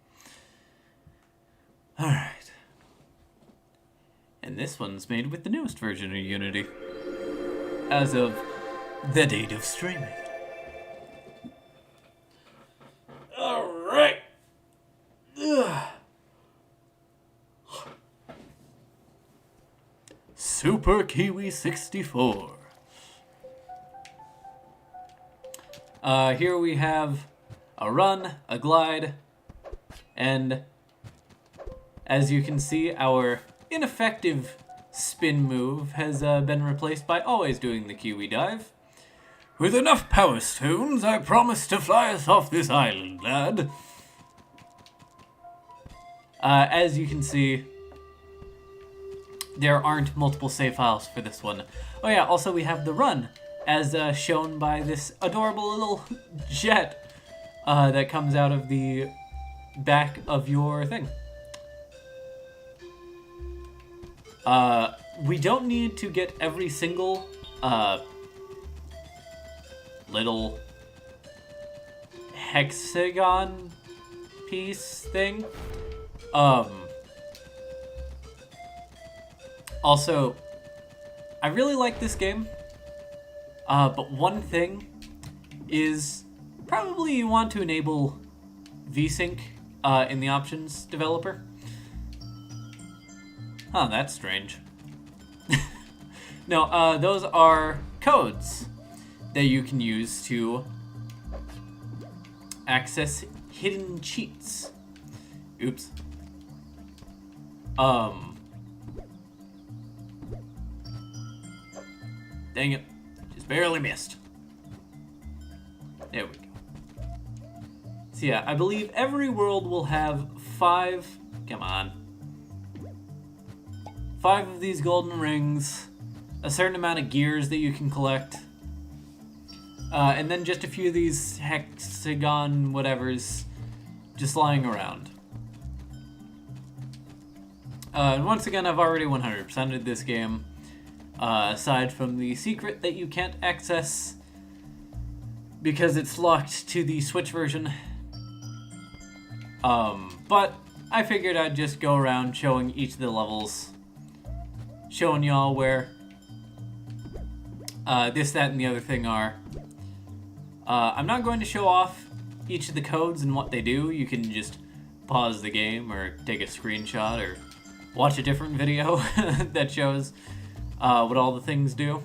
Alright. And this one's made with the newest version of Unity, as of the date of streaming. Alright. Super Kiwi 64. Here we have a run, a glide, and as you can see, our ineffective spin move has been replaced by always doing the Kiwi dive. With enough power stones, I promise to fly us off this island, lad. As you can see, there aren't multiple save files for this one. Oh yeah, also we have the run, as shown by this adorable little jet that comes out of the back of your thing. We don't need to get every single little hexagon piece thing. Also, I really like this game, but one thing is probably you want to enable VSync in the options developer. Huh, that's strange. No, those are codes that you can use to access hidden cheats. Oops. Dang it. Just barely missed. There we go. So yeah, I believe every world will have 5 of these golden rings, a certain amount of gears that you can collect, and then just a few of these hexagon whatevers just lying around. And once again, I've already 100%ed this game, aside from the secret that you can't access because it's locked to the Switch version. But I figured I'd just go around showing each of the levels, showing y'all where this, that, and the other thing are. I'm not going to show off each of the codes and what they do. You can just pause the game or take a screenshot or watch a different video that shows what all the things do.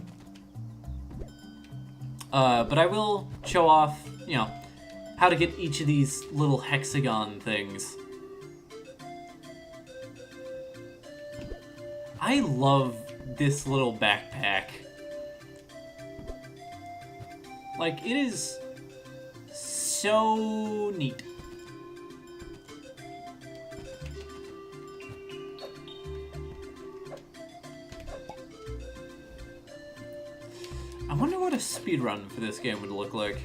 But I will show off, you know, how to get each of these little hexagon things. I love this little backpack. Like, it is so neat. I wonder what a speedrun for this game would look like.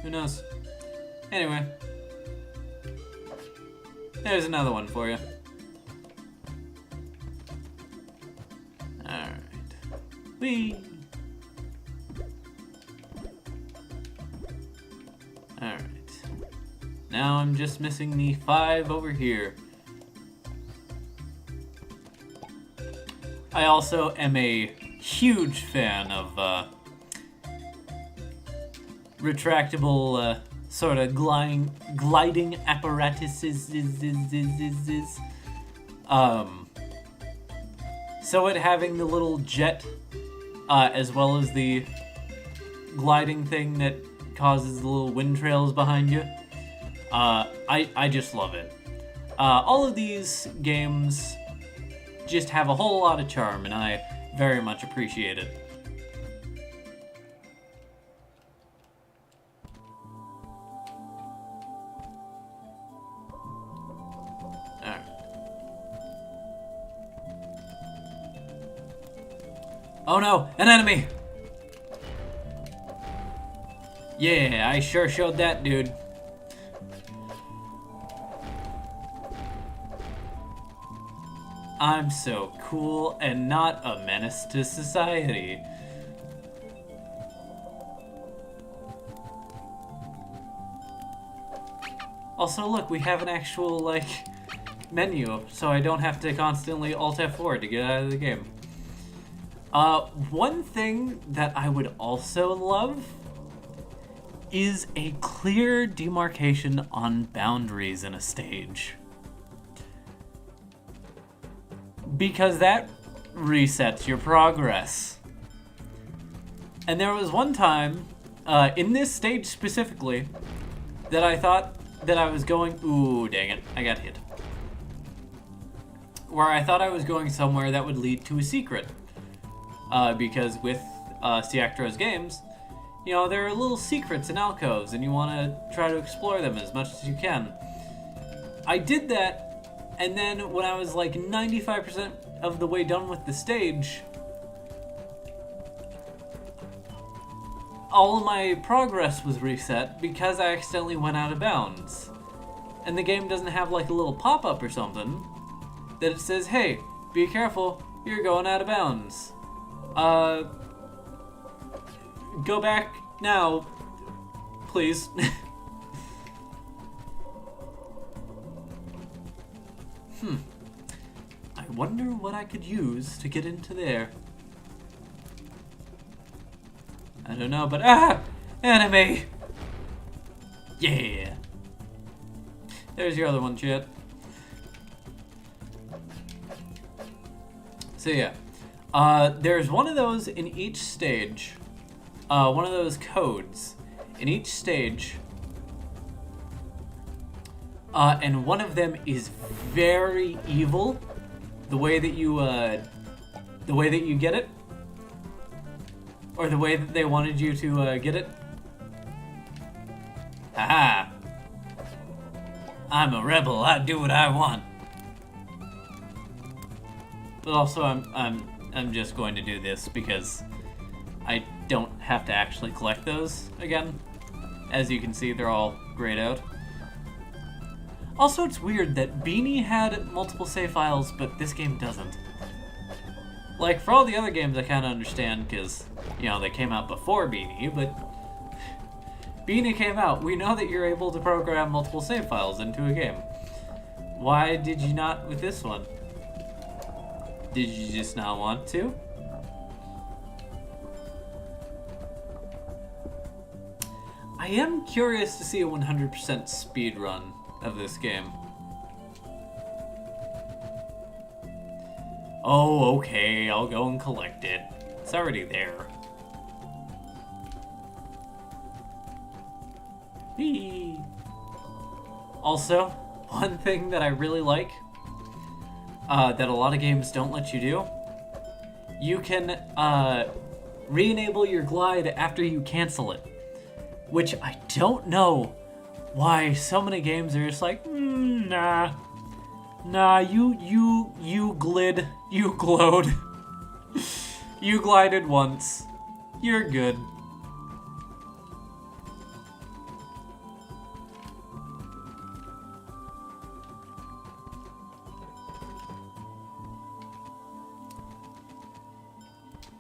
Who knows? Anyway. There's another one for you. Alright. Whee! Alright. Now I'm just missing the 5 over here. I also am a huge fan of retractable sort of gliding apparatuses. So it having the little jet as well as the gliding thing that causes the little wind trails behind you. I just love it. All of these games just have a whole lot of charm, and I very much appreciate it. Alright. Oh no, an enemy! Yeah, I sure showed that dude. I'm so cool and not a menace to society. Also, look, we have an actual, like, menu, so I don't have to constantly Alt F4 to get out of the game. One thing that I would also love is a clear demarcation on boundaries in a stage. Because that resets your progress. And there was one time, in this stage specifically, that I thought that I was going... Ooh, dang it. I got hit. Where I thought I was going somewhere that would lead to a secret. Because with Siactro's games, you know, there are little secrets and alcoves, and you want to try to explore them as much as you can. I did that, and then when I was like 95% of the way done with the stage, all of my progress was reset because I accidentally went out of bounds. And the game doesn't have like a little pop-up or something that it says, hey, be careful, you're going out of bounds. Go back now, please. I wonder what I could use to get into there. I don't know, but enemy! Yeah! There's your other one, Chet. So yeah, there's one of those in each stage, one of those codes in each stage, and one of them is very evil. The way that you get it, or the way that they wanted you to get it. Haha! I'm a rebel. I do what I want. But also, I'm just going to do this because I don't have to actually collect those again. As you can see, they're all grayed out. Also, it's weird that Beeny had multiple save files, but this game doesn't. Like, for all the other games, I kind of understand because, you know, they came out before Beeny, but Beeny came out. We know that you're able to program multiple save files into a game. Why did you not with this one? Did you just not want to? I am curious to see a 100% speed run of this game. Oh, okay, I'll go and collect it. It's already there. Whee! Also, one thing that I really like, that a lot of games don't let you do, you can re-enable your glide after you cancel it. Which I don't know why so many games are just like, nah, you glid, you glowed, you glided once, you're good.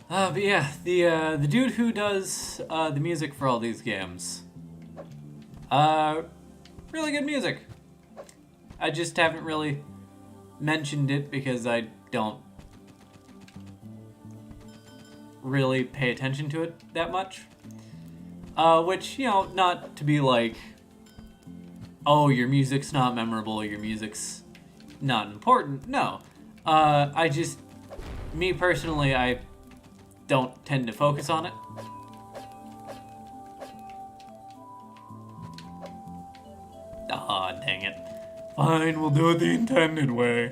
But yeah, the dude who does the music for all these games, really good music. I just haven't really mentioned it because I don't really pay attention to it that much. Which, you know, not to be like, oh, your music's not memorable, your music's not important. No. Me personally, I don't tend to focus on it. Aw, dang it. Fine, we'll do it the intended way.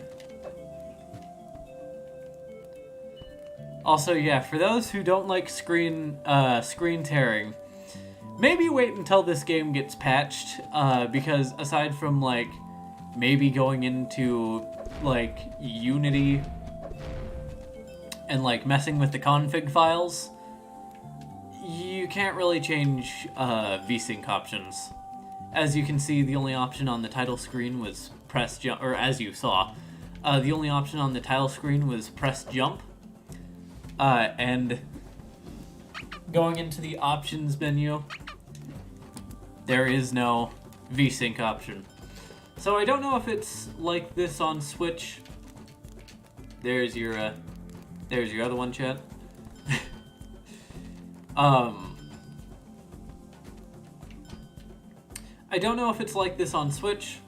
Also, yeah, for those who don't like screen tearing, maybe wait until this game gets patched, because aside from, like, maybe going into, like, Unity and, like, messing with the config files, you can't really change VSync options. As you can see, the only option on the title screen was press jump, or as you saw, the only option on the title screen was press jump. And going into the options menu, there is no VSync option. So I don't know if it's like this on Switch. There's your other one, chat. I don't know if it's like this on Switch,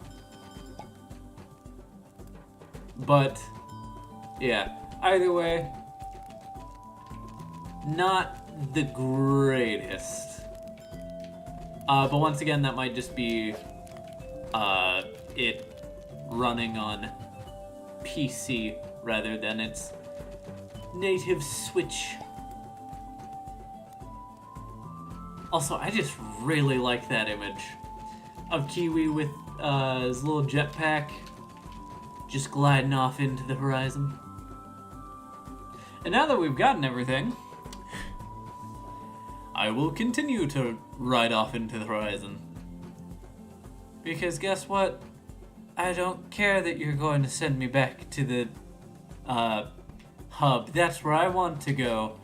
but yeah, either way, not the greatest. But once again, that might just be it running on PC rather than its native Switch. Also, I just really like that image of Kiwi with his little jetpack just gliding off into the horizon. And now that we've gotten everything, I will continue to ride off into the horizon. Because guess what? I don't care that you're going to send me back to the hub. That's where I want to go.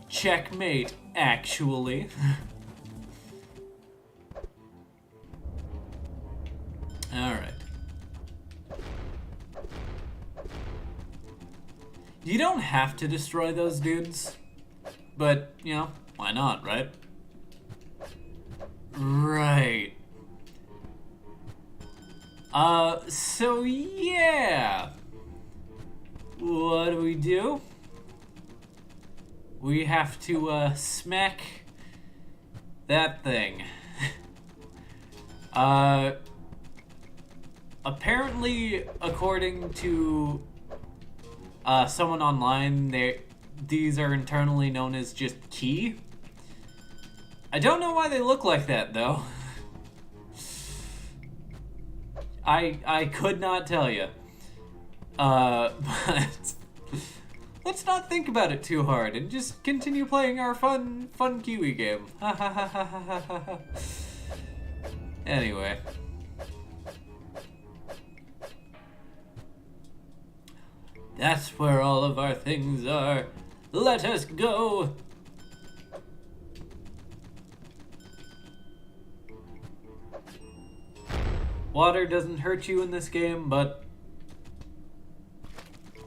Checkmate, actually. Alright. You don't have to destroy those dudes, but, you know, why not, right? Right. So yeah. What do? We have to, smack that thing. Apparently, according to, someone online, these are internally known as just key. I don't know why they look like that, though. I could not tell you. But let's not think about it too hard and just continue playing our fun Kiwi game. Anyway. That's where all of our things are. Let us go. Water doesn't hurt you in this game, but,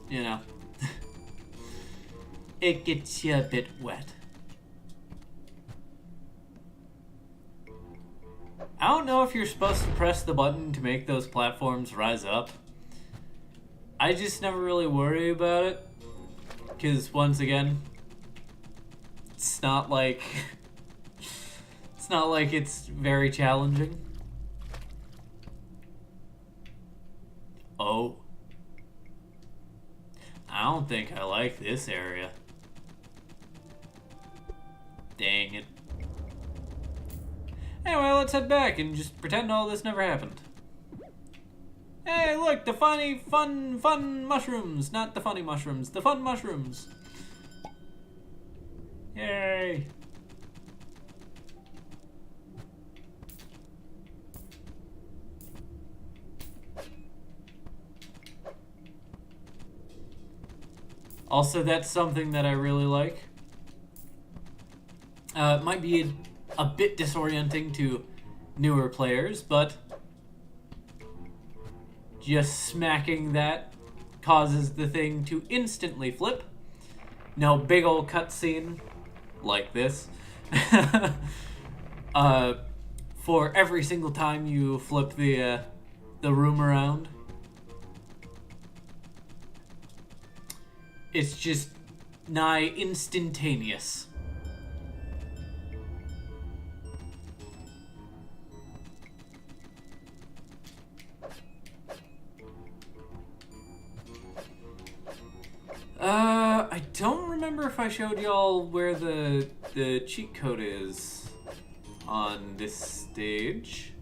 you know, it gets you a bit wet. I don't know if you're supposed to press the button to make those platforms rise up. I just never really worry about it, because once again, it's not like it's very challenging. Oh. I don't think I like this area. Dang it. Anyway, let's head back and just pretend all this never happened. Hey, look, the fun mushrooms. Not the funny mushrooms, the fun mushrooms. Yay. Also, that's something that I really like. It might be a bit disorienting to newer players, but just smacking that causes the thing to instantly flip. No big ol' cutscene like this. For every single time you flip the room around. It's just nigh instantaneous. I don't remember if I showed y'all where the cheat code is on this stage.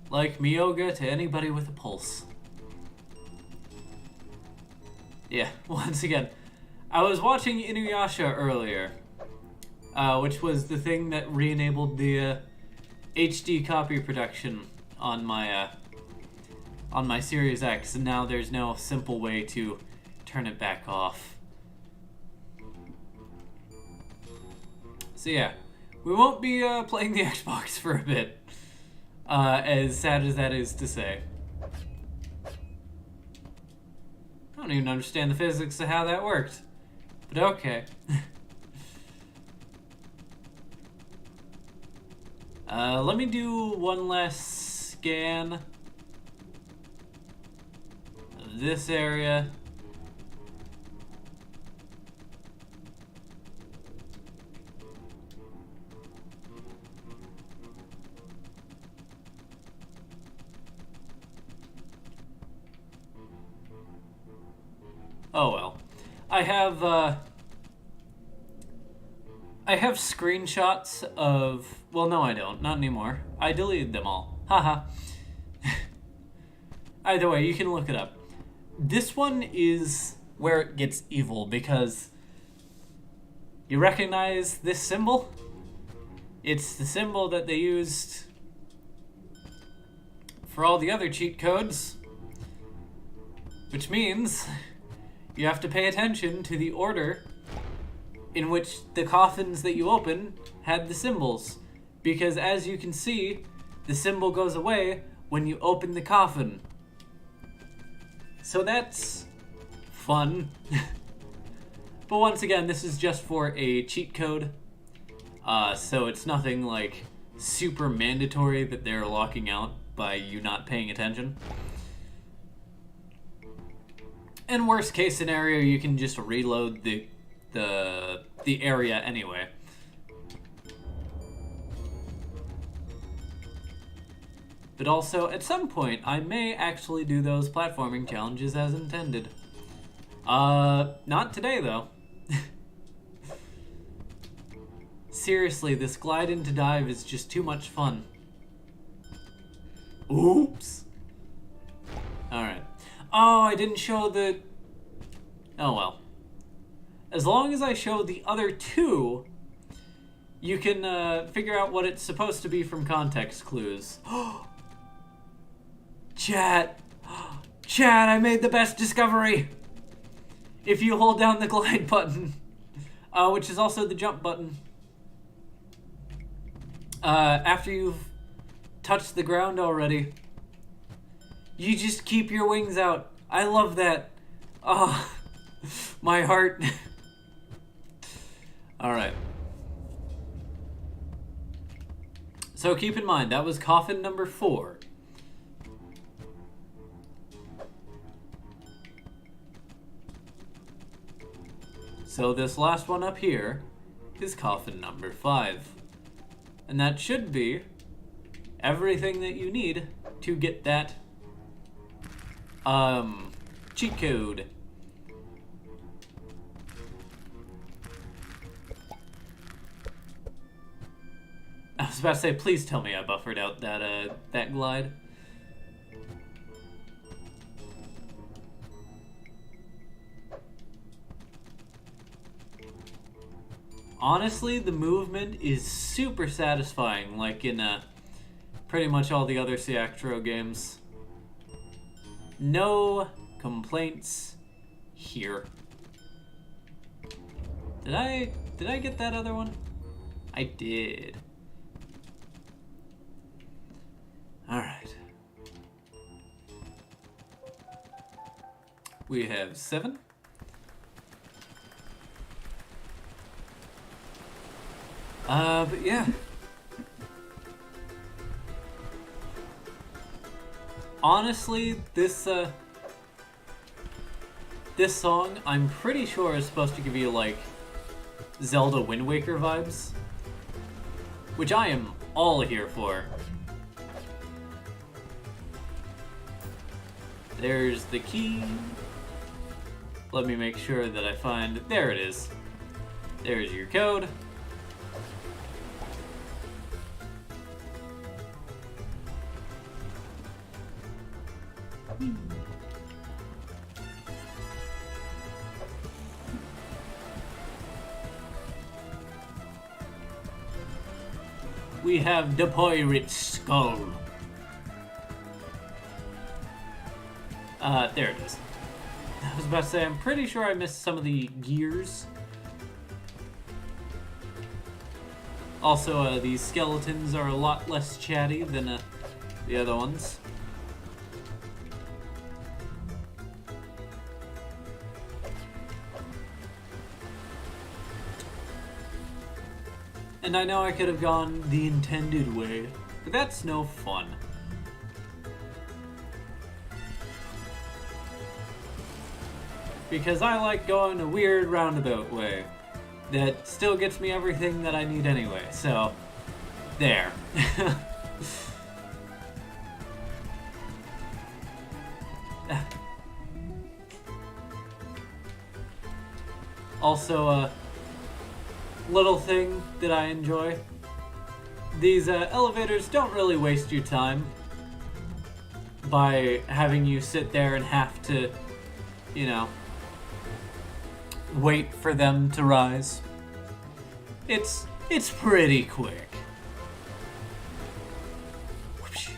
Like Miyoga to anybody with a pulse. Yeah, once again, I was watching Inuyasha earlier, which was the thing that re-enabled the HD copy production on my Series X, and now there's no simple way to turn it back off. So yeah, we won't be playing the Xbox for a bit. As sad as that is to say. I don't even understand the physics of how that worked. But okay. Let me do one last scan of this area. Oh well. I have screenshots of... Well, no I don't. Not anymore. I deleted them all. Haha. Either way, you can look it up. This one is where it gets evil, because you recognize this symbol? It's the symbol that they used for all the other cheat codes, which means you have to pay attention to the order in which the coffins that you open had the symbols, because as you can see, the symbol goes away when you open the coffin. So that's fun. But once again, this is just for a cheat code. So it's nothing like super mandatory that they're locking out by you not paying attention. And worst case scenario, you can just reload the area anyway. But also, at some point, I may actually do those platforming challenges as intended. Not today, though. Seriously, this glide into dive is just too much fun. Oops. Alright. Oh, I didn't show the... Oh well. As long as I show the other two, you can figure out what it's supposed to be from context clues. Chat! Chat, I made the best discovery! If you hold down the glide button, which is also the jump button, after you've touched the ground already, you just keep your wings out. I love that. Oh, my heart. Alright. So keep in mind, that was coffin number 4. So this last one up here is coffin number 5. And that should be everything that you need to get that cheat code. I was about to say, please tell me I buffered out that glide. Honestly, the movement is super satisfying, like in pretty much all the other Siactro games. No complaints here. Did I get that other one? I did. Alright. We have 7. But yeah. Honestly, this song, I'm pretty sure is supposed to give you, like, Zelda Wind Waker vibes. Which I am all here for. There's the key. Let me make sure that I find... There it is. There's your code. We have the pirate's skull. There it is. I was about to say, I'm pretty sure I missed some of the gears. Also, these skeletons are a lot less chatty than the other ones. And I know I could have gone the intended way, but that's no fun. Because I like going a weird roundabout way that still gets me everything that I need anyway, so there. Also, a little thing that I enjoy. These elevators don't really waste your time by having you sit there and have to, you know, wait for them to rise. It's pretty quick. Whoosh.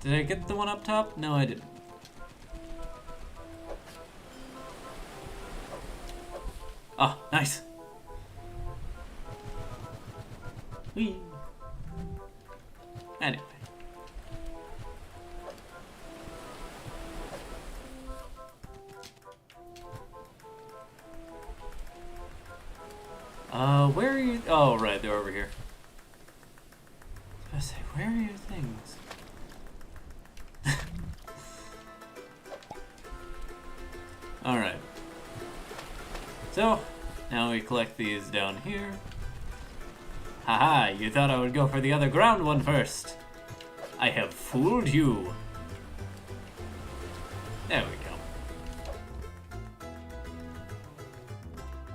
Did I get the one up top? No, I didn't. Ah, nice. Whee. Anyway. Where are you? Oh, right, they're over here. I was gonna say, where are your things? Alright. So, now we collect these down here. Haha, you thought I would go for the other ground one first. I have fooled you. There we go.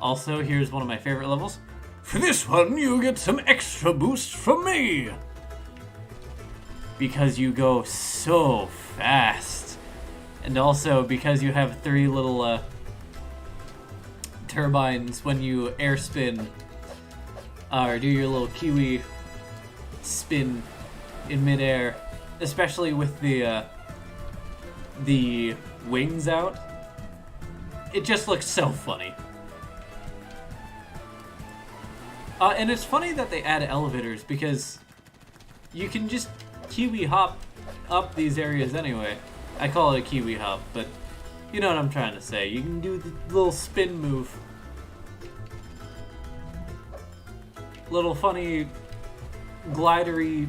Also, here's one of my favorite levels. For this one, you get some extra boost from me. Because you go so fast. And also because you have 3 little turbines when you air spin. Or do your little Kiwi spin in midair. Especially with the wings out. It just looks so funny. And it's funny that they add elevators because you can just Kiwi hop up these areas anyway. I call it a Kiwi hop, but you know what I'm trying to say. You can do the little spin move. Little funny glidery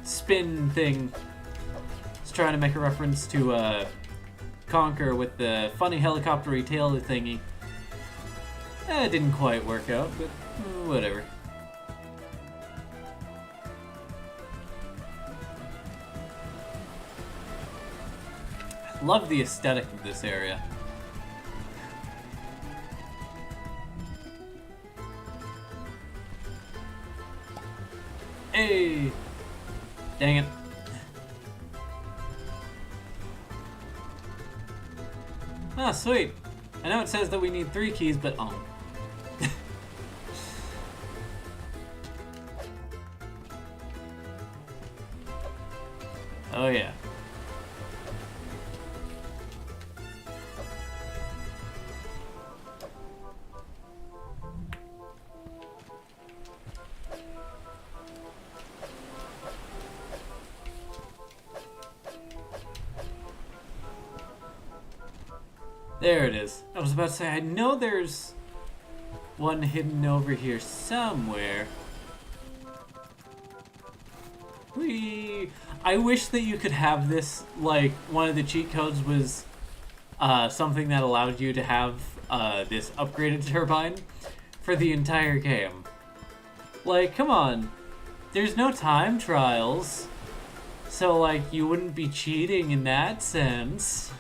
spin thing. It's trying to make a reference to Conquer with the funny helicoptery tail thingy. It didn't quite work out, but whatever. I love the aesthetic of this area. Hey! Dang it. Ah, sweet. I know it says that we need 3 keys, but oh yeah. There it is. I was about to say, I know there's one hidden over here somewhere. Whee! I wish that you could have this, like, one of the cheat codes was something that allowed you to have this upgraded turbine for the entire game. Like, come on. There's no time trials. So, like, you wouldn't be cheating in that sense.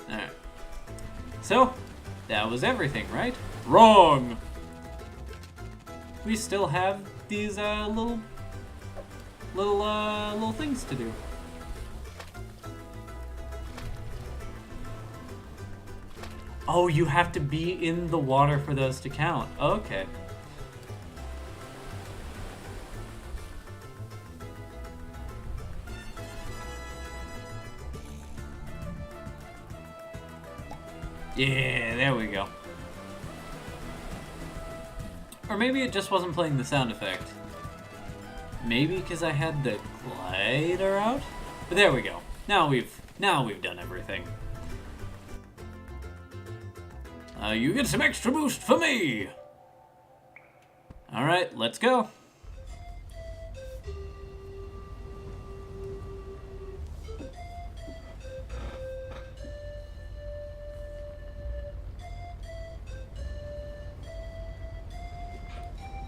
Alright. So, that was everything, right? Wrong! We still have these little things to do. Oh, you have to be in the water for those to count. Okay. Yeah, there we go. Or maybe it just wasn't playing the sound effect. Maybe because I had the glider out? But there we go. Now we've done everything. You get some extra boost for me. Alright, let's go.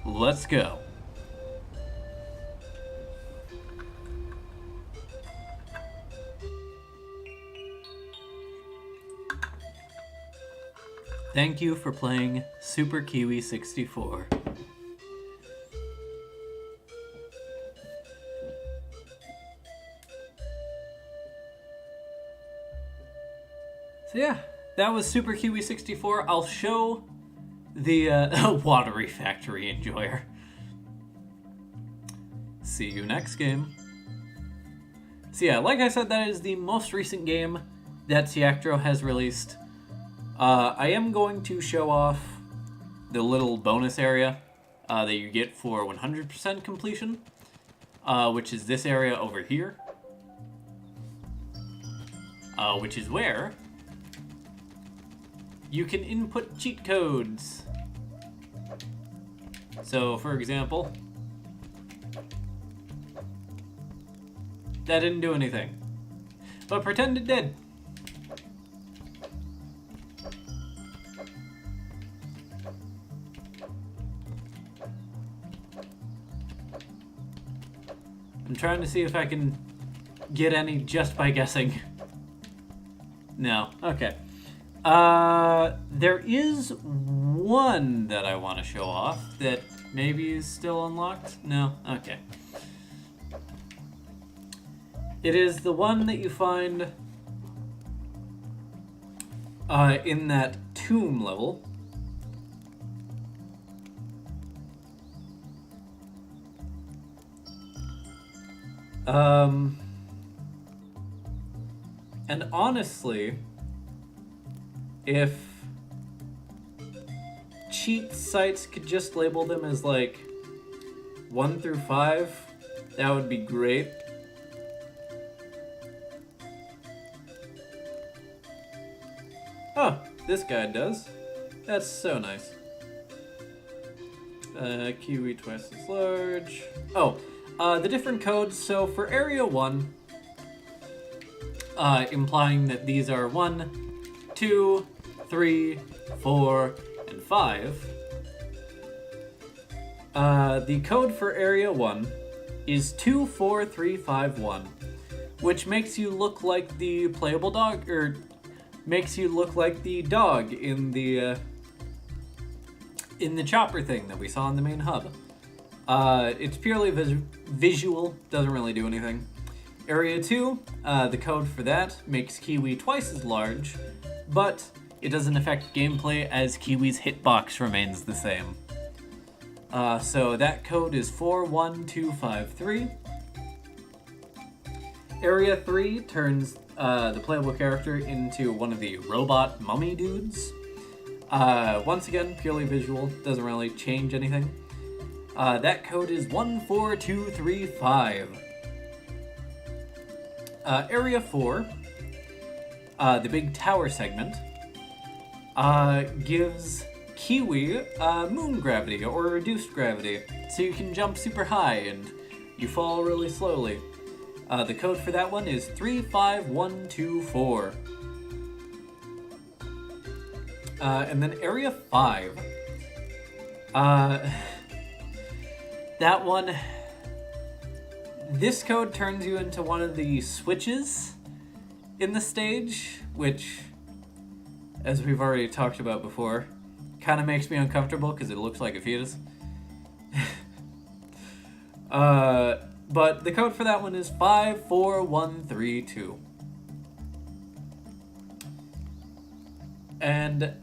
Let's go. Thank you for playing Super Kiwi 64. So yeah, that was Super Kiwi 64. I'll show the Watery Factory Enjoyer. See you next game. So yeah, like I said, that is the most recent game that Siactro has released. I am going to show off the little bonus area that you get for 100% completion, which is this area over here, which is where you can input cheat codes. So, for example, that didn't do anything, but pretend it did. I'm trying to see if I can get any just by guessing. No. Okay. There is one that I want to show off that maybe is still unlocked. No? Okay. It is the one that you find in that tomb level. And honestly, if cheat sites could just label them as like 1 through 5, that would be great. Oh, this guy does. That's so nice. Kiwi twice as large. Oh, the different codes. So for Area 1, implying that these are 1, 2, 3, 4, and 5. The code for Area 1 is 24351, which makes you look like the playable dog, or makes you look like the dog in the chopper thing that we saw in the main hub. It's purely visual, doesn't really do anything. Area 2, the code for that makes Kiwi twice as large, but it doesn't affect gameplay as Kiwi's hitbox remains the same. So that code is 41253. Area 3 turns the playable character into one of the robot mummy dudes. Once again, purely visual, doesn't really change anything. That code is 14235. Area 4, the big tower segment, gives Kiwi moon gravity or reduced gravity, so you can jump super high and you fall really slowly. The code for that one is 35124. And then Area 5, that one, this code turns you into one of the switches in the stage, which, as we've already talked about before, kind of makes me uncomfortable because it looks like a fetus. But the code for that one is 54132. And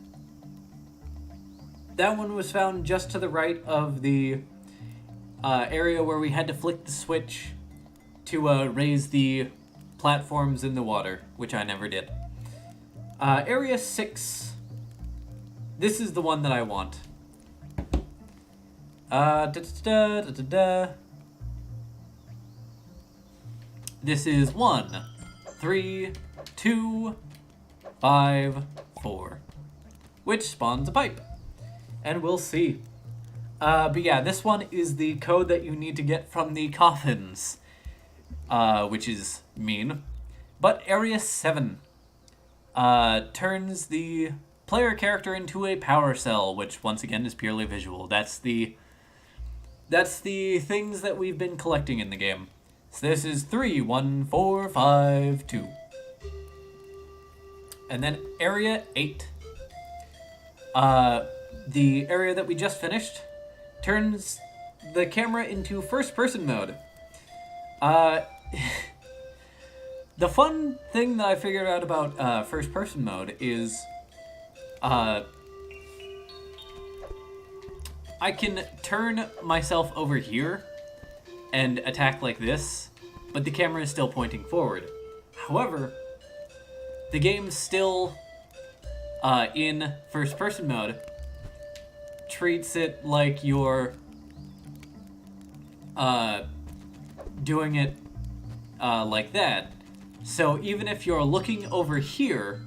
that one was found just to the right of the area where we had to flick the switch to raise the platforms in the water, which I never did. Area 6. This is the one that I want. This is 1, 3, 2, 5, 4, which spawns a pipe. And we'll see. But yeah, this one is the code that you need to get from the coffins, which is mean. But Area 7 turns the player character into a power cell, which once again is purely visual. That's the things that we've been collecting in the game. So this is 31452. And then Area 8. the area that we just finished turns the camera into first-person mode. The fun thing that I figured out about first-person mode is I can turn myself over here and attack like this, but the camera is still pointing forward. However, the game still, in first-person mode, treats it like you're doing it like that. So even if you're looking over here,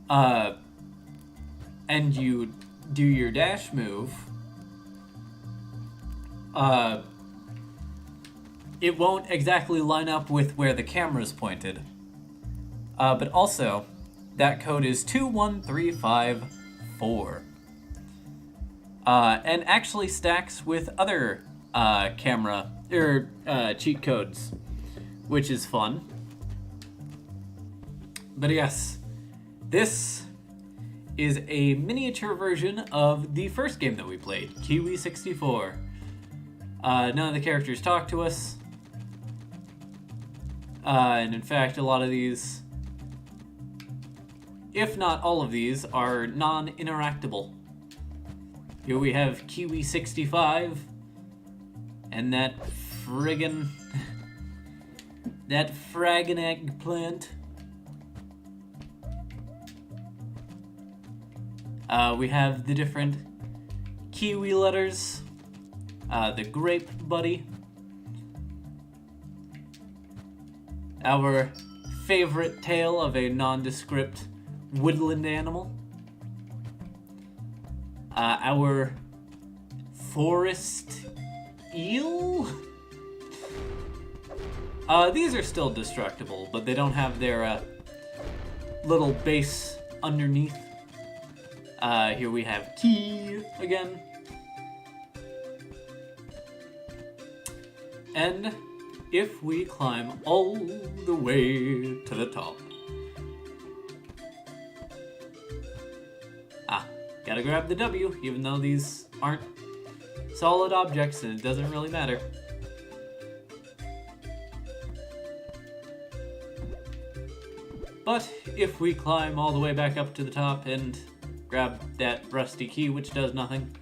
and you do your dash move, it won't exactly line up with where the camera's pointed. But also, that code is 21354. And actually stacks with other camera cheat codes, which is fun. But yes, this is a miniature version of the first game that we played, Kiwi 64. None of the characters talk to us. And in fact, a lot of these, if not all of these, are non-interactable. Here we have Kiwi 65, and that friggin' eggplant. We have the different Kiwi letters, the grape buddy, our favorite tale of a nondescript woodland animal, our forest eel. These are still destructible, but they don't have their little base underneath. Here we have Key again. And if we climb all the way to the top. Gotta grab the W, even though these aren't solid objects and it doesn't really matter. But if we climb all the way back up to the top and grab that rusty key, which does nothing,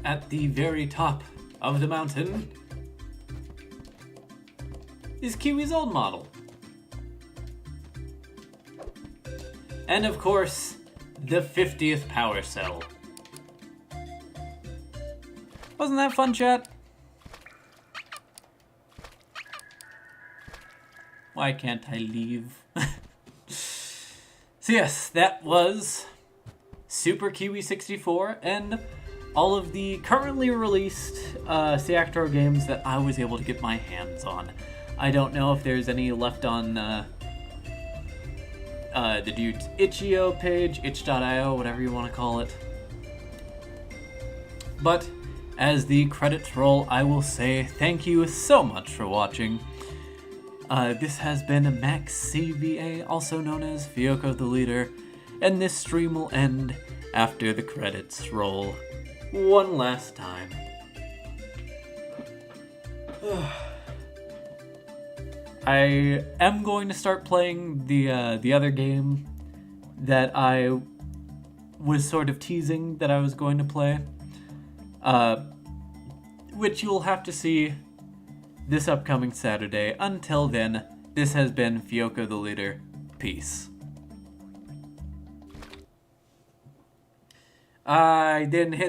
at the very top of the mountain is Kiwi's old model. And of course, the 50th power cell. Wasn't that fun, chat? Why can't I leave? So yes, that was Super Kiwi 64 and all of the currently released Siactro games that I was able to get my hands on. I don't know if there's any left on the dude's itch.io page, itch.io, whatever you want to call it. But as the credits roll, I will say thank you so much for watching. This has been MaxCVA, also known as Fioko the Leader, and this stream will end after the credits roll one last time. I am going to start playing the other game that I was sort of teasing that I was going to play, which you'll have to see this upcoming Saturday. Until then, this has been Fioko the Leader. Peace. I didn't hit